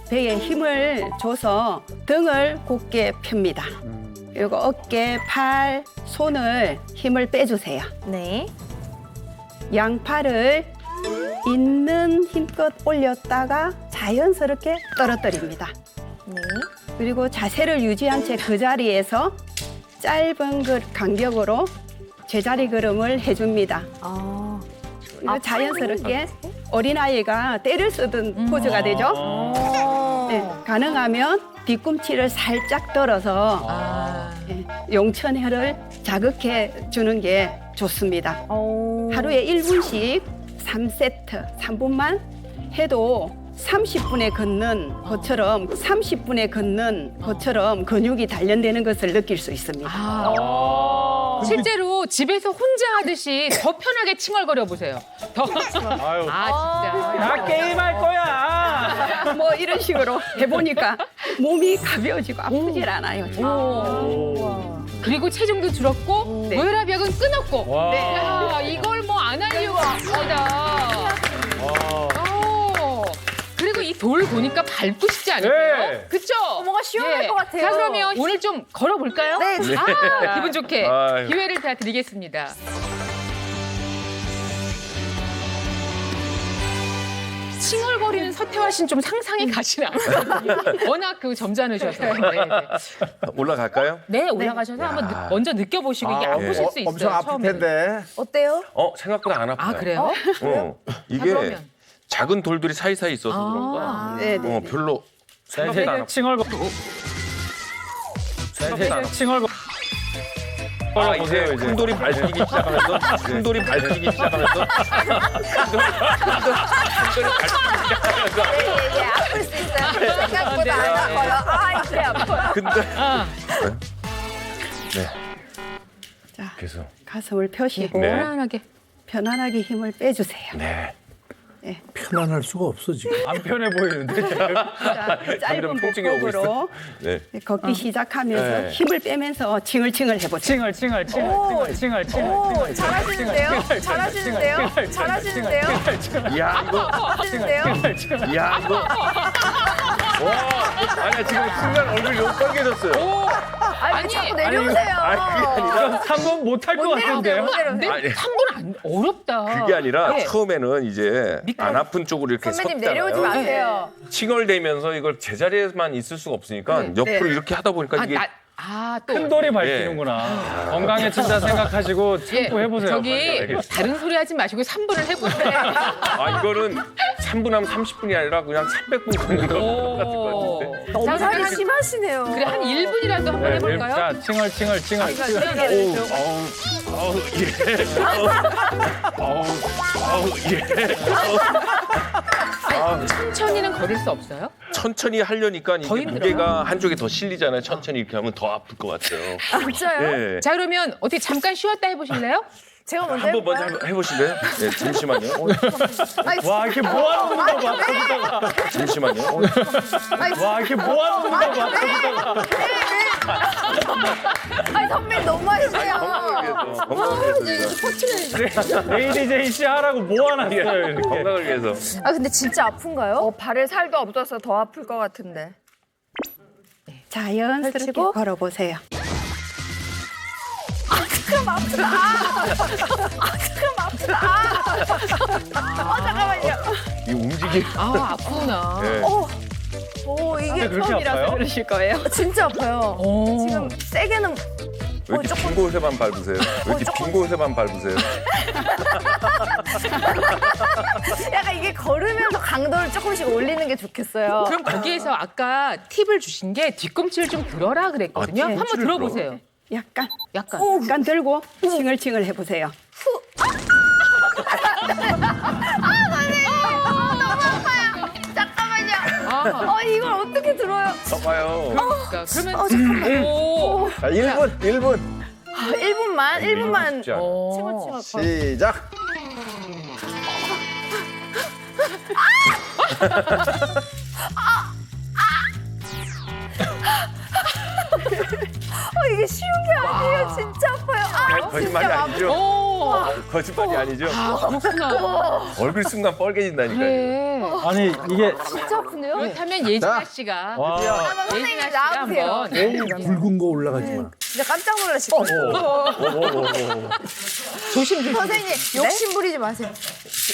배에 힘을 줘서 등을 곧게 펴니다. 그리고 어깨, 팔, 손을 힘을 빼주세요. 네. 양팔을 있는 힘껏 올렸다가 자연스럽게 떨어뜨립니다. 네. 그리고 자세를 유지한 채 그 자리에서 짧은 간격으로 제자리 걸음을 해줍니다. 그리고 자연스럽게 어린아이가 때를 쓰던 포즈가 되죠. 네, 가능하면 뒤꿈치를 살짝 들어서 용천혈을 자극해 주는 게 좋습니다. 하루에 1분씩 3세트, 3분만 해도 30분에 걷는 것처럼 근육이 단련되는 것을 느낄 수 있습니다. 실제로 집에서 혼자 하듯이 더 편하게 칭얼거려 보세요. 더. 아유. 진짜. 나 게임할 거야. 뭐 이런 식으로 해보니까 몸이 가벼워지고 아프질 않아요. 그리고 체중도 줄었고 네. 고혈압약은 끊었고. 와. 야, 이걸 뭐 안 할 이유가 없다. 그리고 이 돌 보니까 밟고 싶지 않으세요? 네. 그쵸? 뭔가 시원할 것 같아요. 자, 그러면 오늘 좀 걸어볼까요? 네. 아, 기분 좋게 아유. 기회를 다 드리겠습니다. 칭얼거리는 서태화 씨는 좀 상상이 가시나 않거든요. 워낙 그 점잖으셔서. 네, 네. 올라갈까요? 네, 올라가셔서 한번 먼저 느껴보시고 이게 아프실 수 있어요. 엄청 아플 처음에는. 텐데. 어때요? 생각보다 안 아파요. 아, 그래요? 이게 그러면. 작은 돌들이 사이사이 있어서 그런가? 네, 네. 별로 생각보다 안 아파. 칭얼거. 칭얼거. 이제 큰 돌이 밟히기 시작하면서 큰 돌이 밟히기 시작하면서 예, 아플 수 있어요. 생각보다 안 아파요. 이게 아파요. 근데 자, 그래서 가슴을 펴시고 네. 편안하게 힘을 빼주세요. 네. 편안할 수가 없어 지금. 안 편해 보이는데. 자, 짧은 통증이 오고 복복으로 네. 걷기 시작하면서 네. 힘을 빼면서 칭얼칭얼 해보세요. 칭얼. 잘하시는데요? 잘하시는데요? 야 이거 잘하시는데요? 야 이거 와 아니야 지금 순간 얼굴 너무 빨개졌어요. 아니, 자꾸 내려오세요. 그게 아니라 3번 못할 것 같은데요? 근데 아니. 3분 어렵다. 그게 아니라 네. 처음에는 이제 안 아픈 쪽으로 이렇게 선배님 섰잖아요. 내려오지 마세요. 칭얼대면서 이걸 제자리에만 있을 수가 없으니까 옆으로 이렇게 하다 보니까 이게 또. 큰 돌이 밟히는구나. 건강해진다 생각하시고 참고 해보세요. 저기 다른 소리 하지 마시고 3분을 해보세요. 이거는 3분 하면 30분이 아니라 그냥 300분 걷는 것 같을 것 같은데. 너무 자, 살이 그러면 심하시네요. 그래 한 1분이라도 한번 네, 해볼까요? 자, 칭얼칭얼. 어우, 예. 어우, 예. 천천히는 걸을 수 없어요? 천천히 하려니까 더 이게 힘들어요? 무게가 한쪽에 더 실리잖아요. 천천히 이렇게 하면 더 아플 것 같아요. 진짜요? 예. 자 그러면 어떻게 잠깐 쉬었다 해보실래요? 제가 먼저 한번 먼저 해볼까요? 해보실래요? 네, 잠시만요. 와, 이렇게 뭐하는 거 봐. 잠시만요. 와, 이렇게 뭐하는 거 봐. 아니 선배님 너무 하시네요. 건강을 위해서. ADJ 씨 하라고 모아놨어요, 이렇게. 건강을 위해서. 아 근데 진짜 아픈가요? 발에 살도 없어서 더 아플 것 같은데. 자연스럽게 펼치고? 걸어보세요. 이 움직임. 아 아프구나. 네. 오 이게 그렇게 처음이라서 아파요? 그러실 거예요. 진짜 아파요. 오. 지금 세게는 왜 이렇게 빈 곳에만 밟으세요? 왜 이렇게 빈 곳에만 밟으세요? 약간 이게 걸으면서 강도를 조금씩 올리는 게 좋겠어요. 그럼 거기에서 아까 팁을 주신 게 뒤꿈치를 좀 들어라 그랬거든요. 아, 한번 뒤꿈치를 들어보세요. 약간 약간. 약간 들고 칭얼칭얼 해보세요. 아, 이걸 어떻게 들어요? 봐봐요. 그러니까 그러면 오. 자, 1분, 1분. 1분만 쉽지 않아. 어. 시작. 이게 쉬운 게 아니에요. 진짜 아파요. 거짓말이 아니죠? 오. 거짓말이 아니죠? 그렇구나. 얼굴 순간 빨개진다니까요. 그래. 아니, 이게. 진짜 아프네요. 그렇다면 예진아 씨가 와. 예진아 씨가 나와보세요. 한번 붉은 거 올라가지 마. 진짜 깜짝 놀라실 거예요. 조심. 선생님 욕심 부리지 마세요.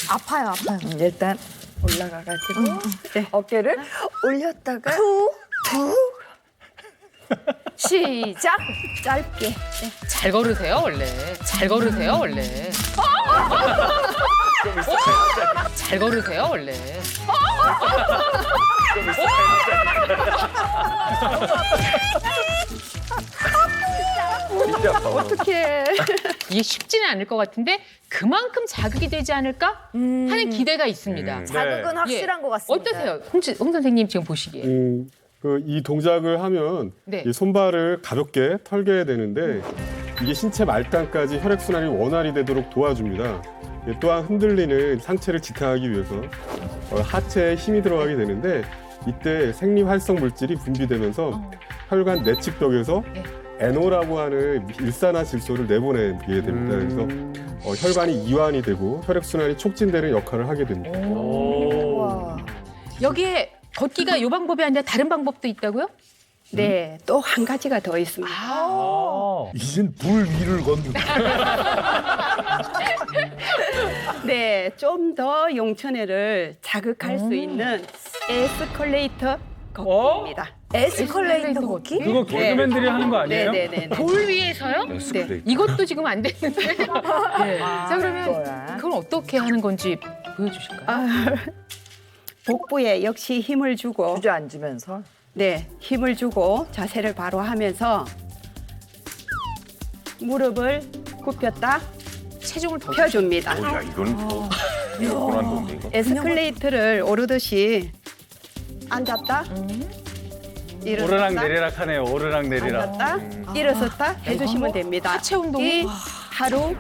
아파요. 일단 올라가가지고 어깨를 올렸다가 시작. 짧게. 잘 걸으세요 원래. 잘 걸으세요 원래. 잘 걸으세요 원래. 진짜 아파. 어떻게? 이게 쉽지는 않을 것 같은데 그만큼 자극이 되지 않을까 하는 기대가 있습니다. 자극은 확실한 것 같습니다. 어떠세요? 홍 선생님 지금 보시기에. 이 동작을 하면 네. 이 손발을 가볍게 털게 되는데 이게 신체 말단까지 혈액순환이 원활히 되도록 도와줍니다. 또한 흔들리는 상체를 지탱하기 위해서 하체에 힘이 들어가게 되는데 이때 생리활성 물질이 분비되면서 혈관 내측벽에서 네. NO라고 하는 일산화질소를 내보내게 됩니다. 그래서 혈관이 이완이 되고 혈액순환이 촉진되는 역할을 하게 됩니다. 여기에 걷기가 이 방법이 아니라 다른 방법도 있다고요? 네, 또 한 가지가 더 있습니다. 이젠 불 위를 걷는. 네, 좀 더 용천회를 자극할 수 있는 에스컬레이터 걷기입니다. 에스컬레이터 걷기? 그거 개그맨들이 하는 거 아니에요? 네네네. 돌 위에서요? 네. 이것도 지금 안 됐는데. 네. 자 그러면 그건 어떻게 하는 건지 보여주실까요? 복부에 역시 힘을 주고 주저앉으면서 네, 힘을 주고 자세를 바로 하면서 무릎을 굽혔다 체중을 더 펴줍니다. 야, 이건 뭐 고난 건데 이거. 에스컬레이터를 오르듯이 앉았다, 일어섰다, 오르락 내리락 하네요. 오르락 내리락. 앉았다, 일어섰다 해주시면 됩니다. 하체 운동이 이 하루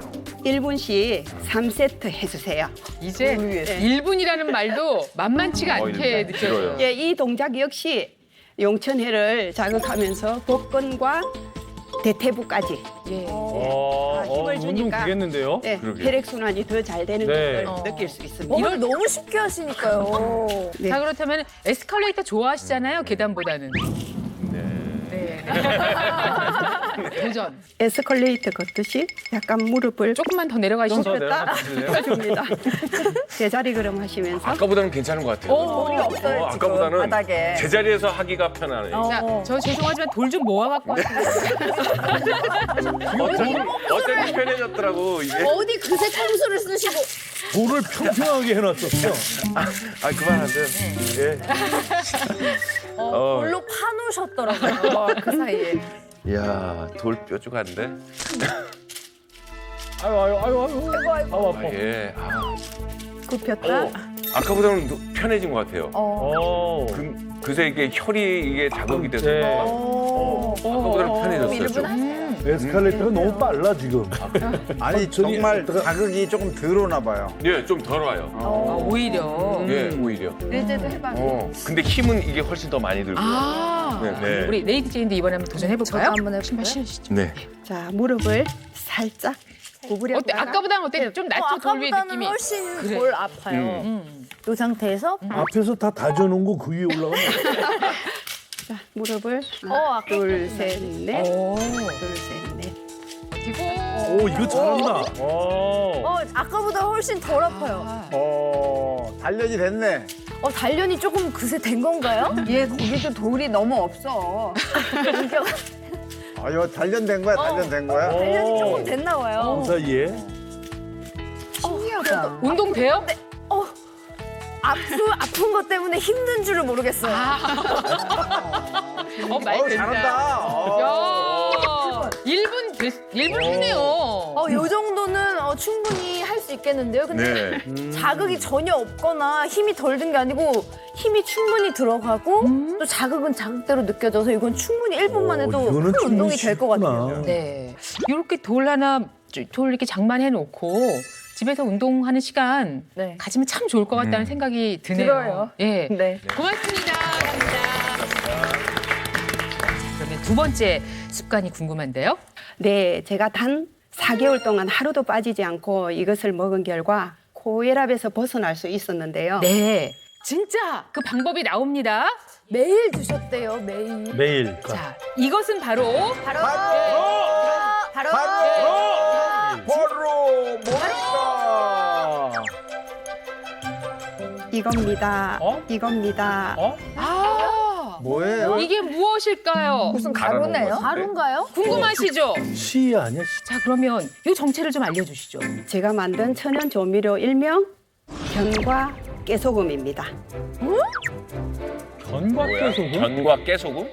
1분씩 3세트 해주세요. 이제 1분이라는 말도 만만치가 않게 길어요. 느껴져요. 예, 이 동작 역시 용천회를 자극하면서 복근과 대퇴부까지 예. 힘을 운동 주니까 되겠는데요? 네, 그러게요. 혈액순환이 더 잘 되는 네. 것을 느낄 수 있습니다. 이걸 너무 쉽게 하시니까요. 네. 자 그렇다면 에스컬레이터 좋아하시잖아요. 계단보다는. 네. 도전. 에스컬레이터 걷듯이 약간 무릎을 조금만 더 내려가시면 더 내려가 주실래요? 펴줍니다. 제자리 걸음하시면서 아까보다는 괜찮은 것 같아요. 볼이 없어요 지금 아까보다는 바닥에. 제자리에서 하기가 편하네요. 자, 저 죄송하지만 돌 좀 모아갖고 왔어요. 어쨌든 편해졌더라고 이게. 어디 그새 청수를 쓰시고 돌을 평평하게 해놨었어. 아 그만하세요. 예. 돌로 파놓으셨더라고요. 그 사이에. 이야 돌 뾰족한데. 아유. 아파. 예. 아, 굽혔다. 아까보다는 더 편해진 것 같아요. 그새 이게 혈이 이게 자극이 돼서 네. 아까보다는 편해졌어요. 좀. 에스컬레이터가 너무 빨라 지금. 아니 정말 자극이 조금 덜 오나 봐요. 예, 좀 덜 와요. 아, 오히려. 예, 오히려. 내제도 해봐. 근데 힘은 이게 훨씬 더 많이 들고요. 아, 네. 우리 레이디 제인도 이번에 한번 도전해볼까요? 저도 한번 해볼까요? 신발 신으시죠. 네. 자, 무릎을 살짝 구부려. 어때? 아까보다는 어때? 좀 낫죠? 돌 위에 아까보다는 느낌이. 훨씬 그래. 덜 아파요. 이 상태에서 앞에서 다 다져놓은 거 그 위에 올라가면 자, 무릎을 아까 둘, 셋, 넷. 오. 둘, 셋, 넷. 그리고 오 이거 잘한다. 아까보다 훨씬 덜 아파요. 단련이 됐네. 단련이 조금 그새 된 건가요? 얘 거기도 돌이 너무 없어. 이거 단련된 거야, 단련된 거야. 단련이 조금 됐나 봐요. 그 사이에 신기하다. 운동 돼요? 아픈 것 때문에 힘든 줄을 모르겠어요. 많이 된다. 잘한다. 야, 1분 했네요. 요 정도는 충분히 할 수 있겠는데요. 근데 네. 자극이 전혀 없거나 힘이 덜 든 게 아니고 힘이 충분히 들어가고 또 자극은 자극대로 느껴져서 이건 충분히 1분만 해도 이거는 큰 운동이 충분히 될 것 같아요. 쉽구나. 네. 이렇게 돌 이렇게 장만해 놓고 집에서 운동하는 시간 네. 가지면 참 좋을 것 같다는 생각이 드네요. 들어요. 예. 네. 고맙습니다. 그러면 두 번째 습관이 궁금한데요. 네, 제가 단 4개월 동안 하루도 빠지지 않고 이것을 먹은 결과 고혈압에서 벗어날 수 있었는데요. 네. 진짜 그 방법이 나옵니다. 매일 드셨대요, 매일. 매일. 자, 이것은 바로 바로 뭐다? 이겁니다. 이겁니다. 뭐예요? 이게 무엇일까요? 무슨 가루네요? 가루인가요? 궁금하시죠? 시 아니야? 시. 자, 그러면 이 정체를 좀 알려주시죠. 제가 만든 천연 조미료 일명 견과 깨소금입니다. 견과 깨소금? 견과 깨소금?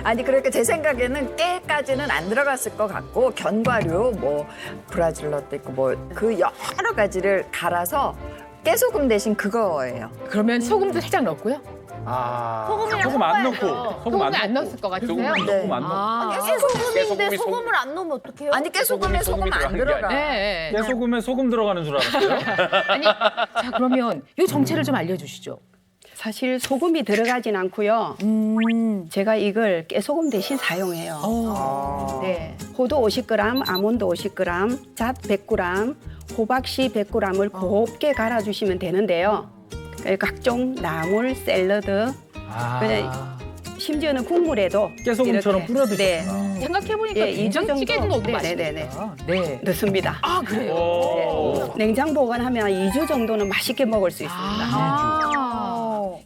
아니 그러니까 제 생각에는 깨까지는 안 들어갔을 것 같고 견과류 뭐 브라질넛도 있고 뭐 그 여러 가지를 갈아서 깨소금 대신 그거예요. 그러면 소금도 살짝 넣고요? 소금 안 넣고. 소금은 안 넣었을 것 같으세요? 소금 안 넣고. 깨소금인데 깨소금이 소금을 안 넣으면 어떡해요? 아니 깨소금에 소금 안 들어가. 네. 깨소금에 소금 들어가는 줄 알았어요. 아니, 자, 그러면 이 정체를 좀 알려주시죠. 사실 소금이 들어가진 않고요. 제가 이걸 깨소금 대신 사용해요. 네, 호두 50g, 아몬드 50g, 잣 100g, 호박씨 100g을 곱게 갈아주시면 되는데요. 각종 나물, 샐러드, 그냥 심지어는 국물에도 깨소금처럼 이렇게, 뿌려 드시구나. 네, 생각해보니까 예, 이 정도. 된장찌개도 넣어도 네, 맛있겠다. 네. 넣습니다. 아, 그래요? 냉장 보관하면 2주 정도는 맛있게 먹을 수 있습니다.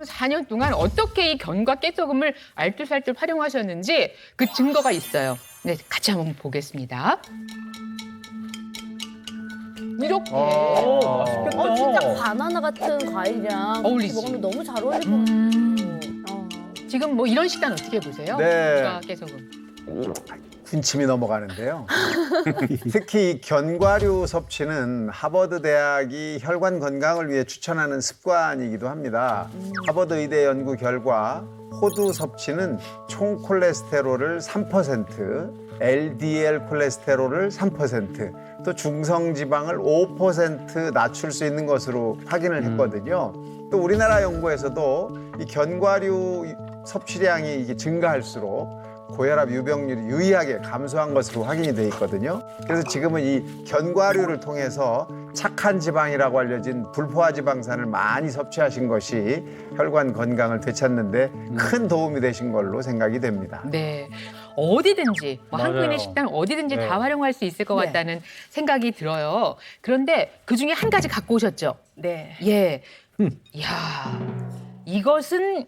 4년 동안 어떻게 이 견과 깨소금을 알뜰살뜰 활용하셨는지 그 증거가 있어요. 네, 같이 한번 보겠습니다. 이렇게. 맛있겠다. 진짜 바나나 같은 과일이랑 어울리지. 먹으면 너무 잘 어울릴 것 같아요. 지금 뭐 이런 식단 어떻게 보세요? 네. 견과 깨소금. 군침이 넘어가는데요. 특히 이 견과류 섭취는 하버드 대학이 혈관 건강을 위해 추천하는 습관이기도 합니다. 하버드 의대 연구 결과 호두 섭취는 총 콜레스테롤을 3%, LDL 콜레스테롤을 3%, 또 중성 지방을 5% 낮출 수 있는 것으로 확인을 했거든요. 또 우리나라 연구에서도 이 견과류 섭취량이 이게 증가할수록 고혈압 유병률이 유의하게 감소한 것으로 확인이 돼 있거든요. 그래서 지금은 이 견과류를 통해서 착한 지방이라고 알려진 불포화 지방산을 많이 섭취하신 것이 혈관 건강을 되찾는데 큰 도움이 되신 걸로 생각이 됩니다. 네. 어디든지 뭐 맞아요. 한국인의 식단 어디든지 네. 다 활용할 수 있을 것 네. 같다는 생각이 들어요. 그런데 그 중에 한 가지 갖고 오셨죠? 네. 예. 이야, 이것은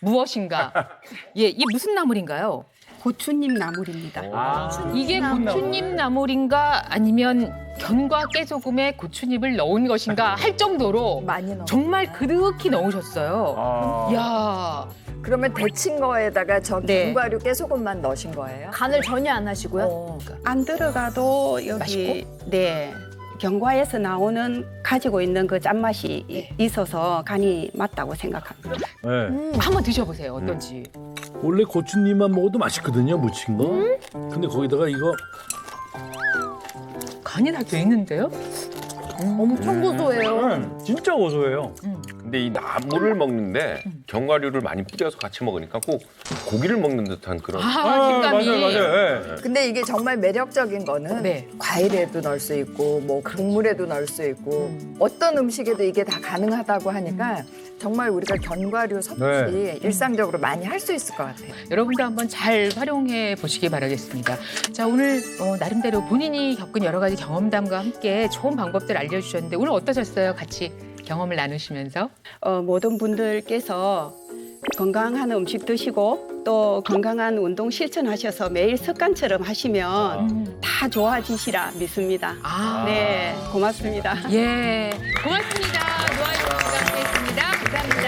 무엇인가? 예, 이 무슨 나물인가요? 고추잎 나물입니다. 이게 고추잎 나물인가 아니면 견과 깨소금에 고추잎을 넣은 것인가 할 정도로 많이 넣어. 정말 그득히 넣으셨어요. 이야. 그러면 데친 거에다가 저 네. 견과류 깨소금만 넣으신 거예요? 간을 전혀 안 하시고요. 안 들어가도 여기 네 견과에서 나오는 가지고 있는 그 짠맛이 있어서 간이 맞다고 생각합니다. 네. 한번 드셔보세요. 어떤지. 원래 고추잎만 먹어도 맛있거든요, 무친 거. 근데 거기다가 이거 간이 다 돼 있는데요? 엄청 고소해요. 진짜 고소해요. 근데 이 나물을 먹는데 견과류를 많이 뿌려서 같이 먹으니까 꼭 고기를 먹는 듯한 그런. 식감이. 맞아요. 근데 이게 정말 매력적인 거는 네. 과일에도 넣을 수 있고 뭐 국물에도 넣을 수 있고 어떤 음식에도 이게 다 가능하다고 하니까 정말 우리가 견과류 섭취 일상적으로 많이 할 수 있을 것 같아요. 여러분도 한번 잘 활용해 보시기 바라겠습니다. 자, 오늘 나름대로 본인이 겪은 여러 가지 경험담과 함께 좋은 방법들 알려주셨는데 오늘 어떠셨어요? 같이 경험을 나누시면서. 모든 분들께서 건강한 음식 드시고 또 건강한 운동 실천하셔서 매일 습관처럼 하시면 다 좋아지시라 믿습니다. 네, 고맙습니다. 예, 고맙습니다. 노아입니다. 함께했습니다. 감사합니다.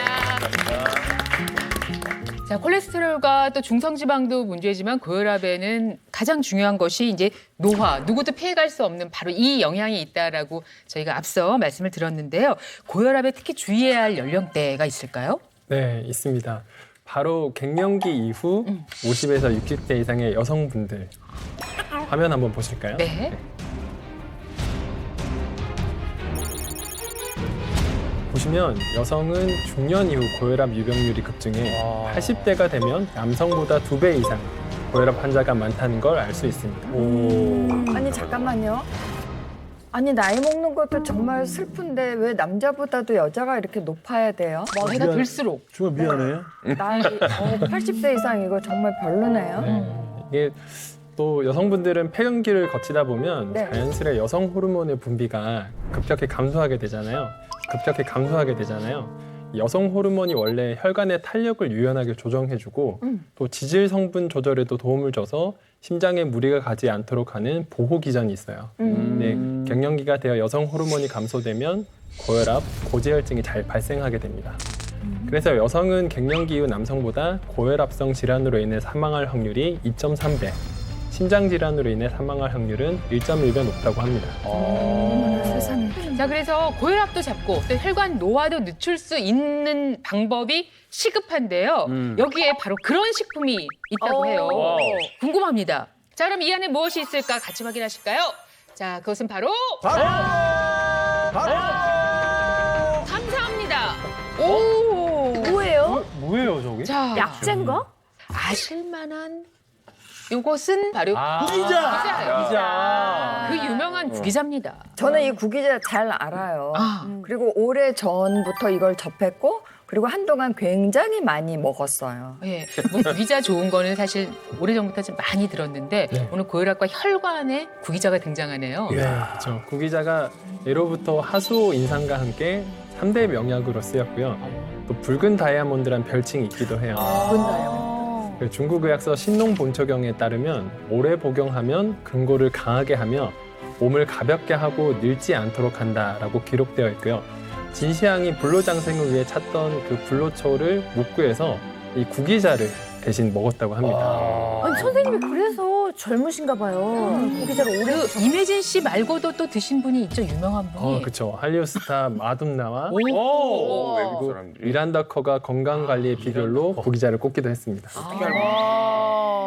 자, 콜레스테롤과 또 중성지방도 문제지만 고혈압에는 가장 중요한 것이 이제 노화, 누구도 피해갈 수 없는 바로 이 영향이 있다라고 저희가 앞서 말씀을 드렸는데요. 고혈압에 특히 주의해야 할 연령대가 있을까요? 네, 있습니다. 바로 갱년기 이후 50에서 60대 이상의 여성분들 화면 한번 보실까요? 네. 보시면 여성은 중년 이후 고혈압 유병률이 급증해 80대가 되면 남성보다 2배 이상 고혈압 환자가 많다는 걸 알 수 있습니다. 아니 잠깐만요. 아니 나이 먹는 것도 정말 슬픈데 왜 남자보다도 여자가 이렇게 높아야 돼요? 나이가 들수록. 정말 미안해요. 나이 80대 이상 이거 정말 별로네요. 이게 또 여성분들은 폐경기를 거치다 보면 네. 자연스레 여성 호르몬의 분비가 급격히 감소하게 되잖아요. 여성 호르몬이 원래 혈관의 탄력을 유연하게 조정해주고 또 지질 성분 조절에도 도움을 줘서 심장에 무리가 가지 않도록 하는 보호 기전이 있어요. 근데 갱년기가 되어 여성 호르몬이 감소되면 고혈압, 고지혈증이 잘 발생하게 됩니다. 그래서 여성은 갱년기 이후 남성보다 고혈압성 질환으로 인해 사망할 확률이 2.3배, 심장 질환으로 인해 사망할 확률은 1.1배 높다고 합니다. 자, 그래서 고혈압도 잡고 또 혈관 노화도 늦출 수 있는 방법이 시급한데요. 여기에 바로 그런 식품이 있다고 해요. 궁금합니다. 자, 그럼 이 안에 무엇이 있을까 같이 확인하실까요? 자, 그것은 바로 감사합니다. 뭐예요? 뭐예요, 저기? 자, 약재인가? 아실만한 이것은 바로 구기자. 그 유명한 구기자입니다. 저는 이 구기자 잘 알아요. 그리고 오래 전부터 이걸 접했고 그리고 한동안 굉장히 많이 먹었어요. 예, 뭐 구기자 좋은 거는 사실 오래전부터 좀 많이 들었는데 오늘 고혈압과 혈관에 구기자가 등장하네요. 그렇죠. 구기자가 예로부터 하수오 인상과 함께 3대 명약으로 쓰였고요. 또 붉은 다이아몬드란 별칭이 있기도 해요. 중국 의학서 신농본초경에 따르면 오래 복용하면 근골을 강하게 하며 몸을 가볍게 하고 늙지 않도록 한다라고 기록되어 있고요. 진시황이 불로장생을 위해 찾던 그 불로초를 못 구해서 이 구기자를 대신 먹었다고 합니다. 아니 선생님이 그래서 젊으신가 봐요. 고기자를 오래 그 임혜진 씨 말고도 또 드신 분이 있죠, 유명한 분이. 그렇죠. 한류 스타 마돈나와 외국 그리고 사람들이. 미란다 커가 건강 관리의 비결로 구기자를 꼽기도 했습니다.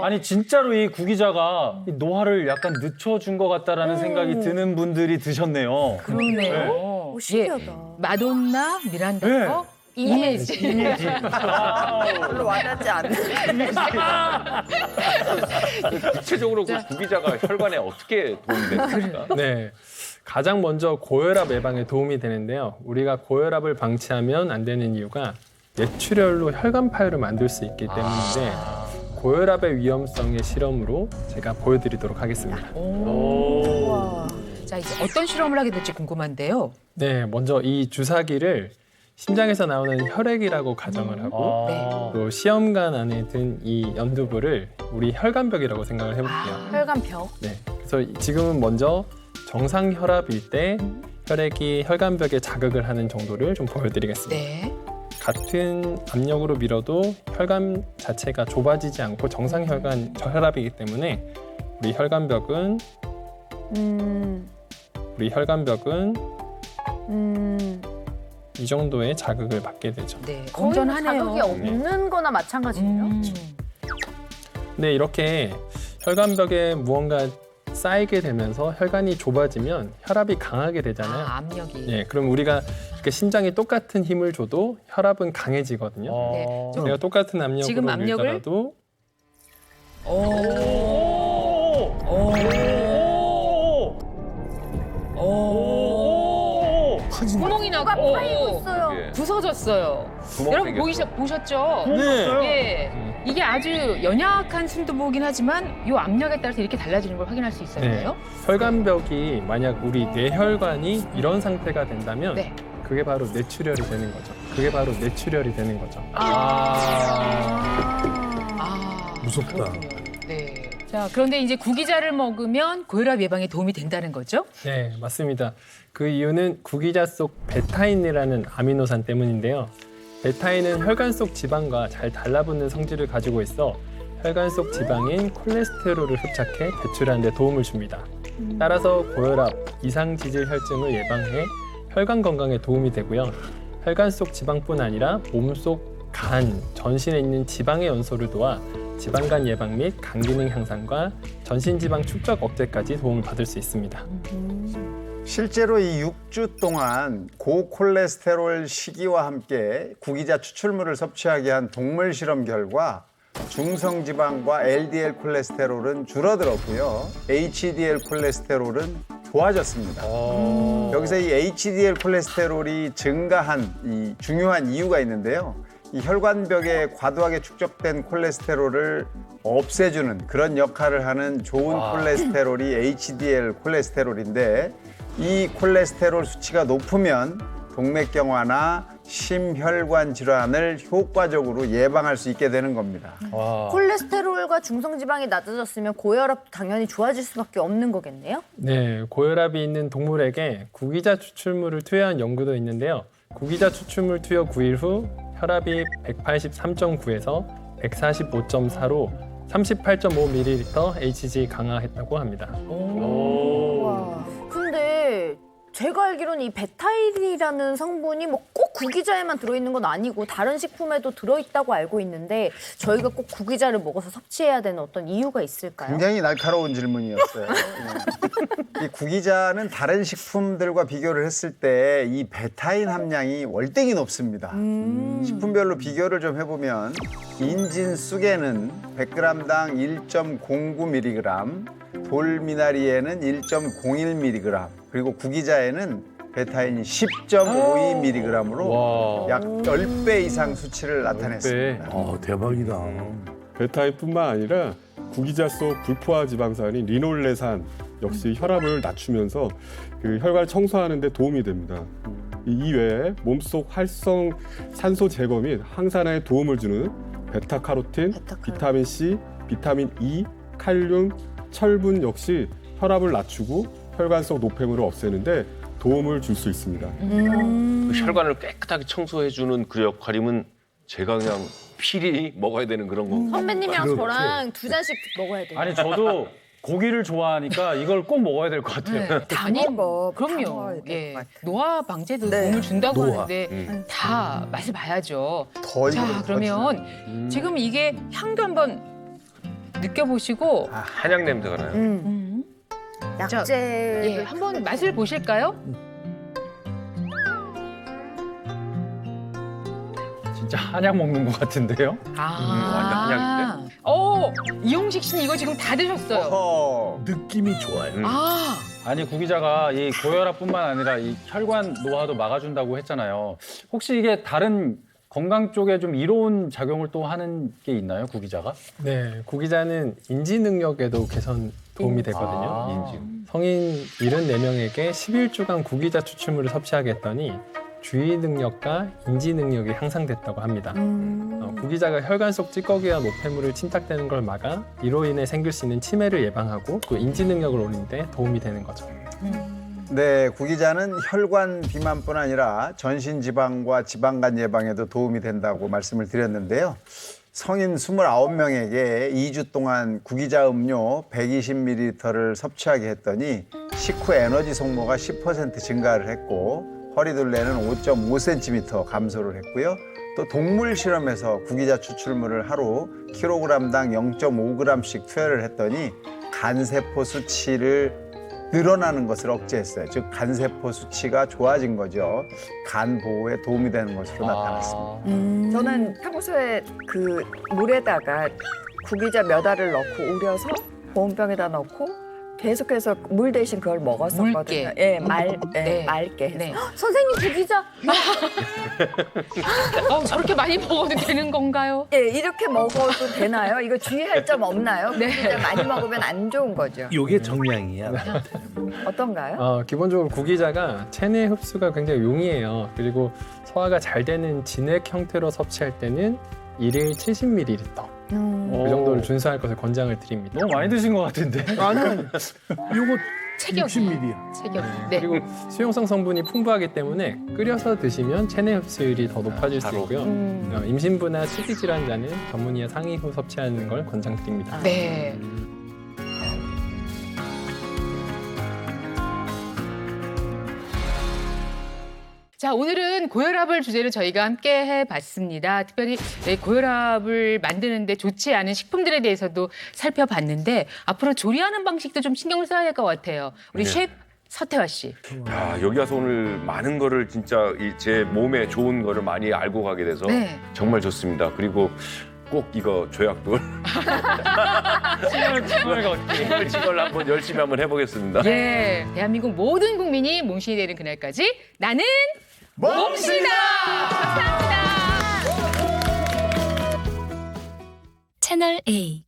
아니 진짜로 이 구기자가 이 노화를 약간 늦춰준 것 같다라는 생각이 드는 분들이 드셨네요. 그러네요. 신기하다. 마돈나, 미란다 네. 커, 임혜진. 별로 와닿지 않는. 구체적으로 그 구기자가 혈관에 어떻게 도움이 됩니까? 네. 가장 먼저 고혈압 예방에 도움이 되는데요. 우리가 고혈압을 방치하면 안 되는 이유가 뇌출혈로 혈관 파열을 만들 수 있기 때문인데 고혈압의 위험성의 실험으로 제가 보여드리도록 하겠습니다. 자, 이제 어떤 실험을 하게 될지 궁금한데요. 네, 먼저 이 주사기를 심장에서 나오는 혈액이라고 가정을 하고 또 시험관 안에 든 이 연두부를 우리 혈관벽이라고 생각을 해볼게요. 혈관벽. 네, 그래서 지금은 먼저 정상 혈압일 때 혈액이 혈관벽에 자극을 하는 정도를 좀 보여드리겠습니다. 네. 같은 압력으로 밀어도 혈관 자체가 좁아지지 않고 정상 혈압이기 때문에 우리 혈관벽은 이 정도의 자극을 받게 되죠. 네. 거의 뭐 건전하네요. 자극이 없는 거나 마찬가지네요. 근데 이렇게 혈관벽에 무언가 쌓이게 되면서 혈관이 좁아지면 혈압이 강하게 되잖아요. 압력이. 네, 그럼 우리가 이렇게 심장에 똑같은 힘을 줘도 혈압은 강해지거든요. 네. 내가 똑같은 압력으로 지금 압력을 밀더라도 구멍이 나고 파이고 있어요. 예. 부서졌어요. 구멍 여러분 생겼어. 보셨죠? 네. 예. 이게 아주 연약한 순두부긴 하지만 이 압력에 따라서 이렇게 달라지는 걸 확인할 수 있었네요. 혈관벽이 만약 우리 뇌혈관이 이런 상태가 된다면 네. 그게 바로 뇌출혈이 되는 거죠. 무섭다. 그렇군요. 네. 자, 그런데 이제 구기자를 먹으면 고혈압 예방에 도움이 된다는 거죠? 네, 맞습니다. 그 이유는 구기자 속 베타인이라는 아미노산 때문인데요. 베타인은 혈관 속 지방과 잘 달라붙는 성질을 가지고 있어 혈관 속 지방인 콜레스테롤을 흡착해 배출하는 데 도움을 줍니다. 따라서 고혈압, 이상지질 혈증을 예방해 혈관 건강에 도움이 되고요. 혈관 속 지방뿐 아니라 몸속 간, 전신에 있는 지방의 연소를 도와 지방간 예방 및 간 기능 향상과 전신 지방 축적 억제까지 도움을 받을 수 있습니다. 실제로 이 6주 동안 고콜레스테롤 시기와 함께 구기자 추출물을 섭취하게 한 동물 실험 결과 중성지방과 LDL 콜레스테롤은 줄어들었고요. HDL 콜레스테롤은 좋아졌습니다. 여기서 이 HDL 콜레스테롤이 증가한 이 중요한 이유가 있는데요. 이 혈관벽에 과도하게 축적된 콜레스테롤을 없애주는 그런 역할을 하는 좋은 콜레스테롤이 HDL 콜레스테롤인데 이 콜레스테롤 수치가 높으면 동맥경화나 심혈관 질환을 효과적으로 예방할 수 있게 되는 겁니다. 콜레스테롤과 중성지방이 낮아졌으면 고혈압도 당연히 좋아질 수밖에 없는 거겠네요? 네, 고혈압이 있는 동물에게 구기자 추출물을 투여한 연구도 있는데요. 구기자 추출물 투여 9일 후 혈압이 183.9에서 145.4로 38.5ml HG 강화했다고 합니다. 와. 근데 제가 알기로는 이 베타인이라는 성분이 뭐 꼭 구기자에만 들어있는 건 아니고 다른 식품에도 들어있다고 알고 있는데 저희가 꼭 구기자를 먹어서 섭취해야 되는 어떤 이유가 있을까요? 굉장히 날카로운 질문이었어요. 이 구기자는 다른 식품들과 비교를 했을 때 이 베타인 함량이 월등히 높습니다. 식품별로 비교를 좀 해보면 인진 쑥에는 100g당 1.09mg, 돌미나리에는 1.01mg, 그리고 구기자에는 베타인이 10.52mg으로 약 10배 이상 수치를 나타냈습니다. 대박이다. 베타인뿐만 아니라 구기자 속 불포화 지방산인 리놀레산 역시 혈압을 낮추면서 그 혈관 청소하는 데 도움이 됩니다. 이 외에 몸속 활성 산소 제거 및 항산화에 도움을 주는 베타카로틴, 비타민 C, 비타민 E, 칼륨, 철분 역시 혈압을 낮추고 혈관 속 노폐물을 없애는데 도움을 줄 수 있습니다. 그 혈관을 깨끗하게 청소해주는 그 역할이면 제가 그냥 필히 먹어야 되는 그런 건가? 선배님이랑 저랑 2잔씩 먹어야 돼요. 아니 저도 고기를 좋아하니까 이걸 꼭 먹어야 될 것 같아요. 아니, 거 그럼요. 예. 노화 방제도 도움을 준다고 하는데 다 맛을 봐야죠. 자, 그러면 지금 이게 향도 한번 느껴보시고 한약 냄새가 나요. 약재를 예, 한번 맛을 보실까요? 진짜 한약 먹는 것 같은데요? 완전 한약인데? 이용식 씨는 이거 지금 다 드셨어요. 느낌이 좋아요. 아니 구기자가 이 고혈압뿐만 아니라 이 혈관 노화도 막아준다고 했잖아요. 혹시 이게 다른 건강 쪽에 좀 이로운 작용을 또 하는 게 있나요, 구기자가? 네, 구기자는 인지 능력에도 개선 도움이 되거든요. 성인 74명에게 11주간 구기자 추출물을 섭취하게 했더니 주의 능력과 인지 능력이 향상됐다고 합니다. 구기자가 혈관 속 찌꺼기와 노폐물을 침착되는 걸 막아 이로 인해 생길 수 있는 치매를 예방하고 또 인지 능력을 올리는 데 도움이 되는 거죠. 네, 구기자는 혈관 비만뿐 아니라 전신 지방과 지방간 예방에도 도움이 된다고 말씀을 드렸는데요. 성인 29명에게 2주 동안 구기자 음료 120ml를 섭취하게 했더니 식후 에너지 소모가 10% 증가를 했고 허리둘레는 5.5cm 감소를 했고요. 또 동물 실험에서 구기자 추출물을 하루 킬로그램당 0.5g씩 투여를 했더니 간세포 수치를 늘어나는 것을 억제했어요. 즉 간세포 수치가 좋아진 거죠. 간 보호에 도움이 되는 것으로 나타났습니다. 저는 평소에 그 물에다가 구기자 몇 알을 넣고 우려서 보온병에다 넣고 계속해서 물 대신 그걸 먹었었거든요. 묽게. 예, 네. 맑게 해서. 네. 선생님 구기자 저렇게 많이 먹어도 되는 건가요? 예, 이렇게 먹어도 되나요? 이거 주의할 점 없나요? 구기자 많이 먹으면 안 좋은 거죠. 요게 정량이야. 어떤가요? 기본적으로 구기자가 체내 흡수가 굉장히 용이해요. 그리고 소화가 잘 되는 진액 형태로 섭취할 때는 1일 70ml. 그 정도를 준수할 것을 권장을 드립니다. 너무 많이 드신 것 같은데. 나는 요거 체격이. 60ml야. 체격. 네. 그리고 수용성 성분이 풍부하기 때문에 끓여서 드시면 체내 흡수율이 더 높아질 수 있고요. 임신부나 치기 질환자는 전문의와 상의 후 섭취하는 걸 권장드립니다. 네. 자, 오늘은 고혈압을 주제로 저희가 함께 해봤습니다. 특별히 고혈압을 만드는데 좋지 않은 식품들에 대해서도 살펴봤는데 앞으로 조리하는 방식도 좀 신경을 써야 될 것 같아요. 우리 네. 셰프 서태화 씨. 야, 여기 와서 오늘 많은 거를 진짜 제 몸에 좋은 거를 많이 알고 가게 돼서 네. 정말 좋습니다. 그리고 꼭 이거 조약돌 이걸 한번 열심히 한번 해보겠습니다. 예, 대한민국 모든 국민이 몸신이 되는 그날까지 나는 몸신이다. 감사합니다. 채널 A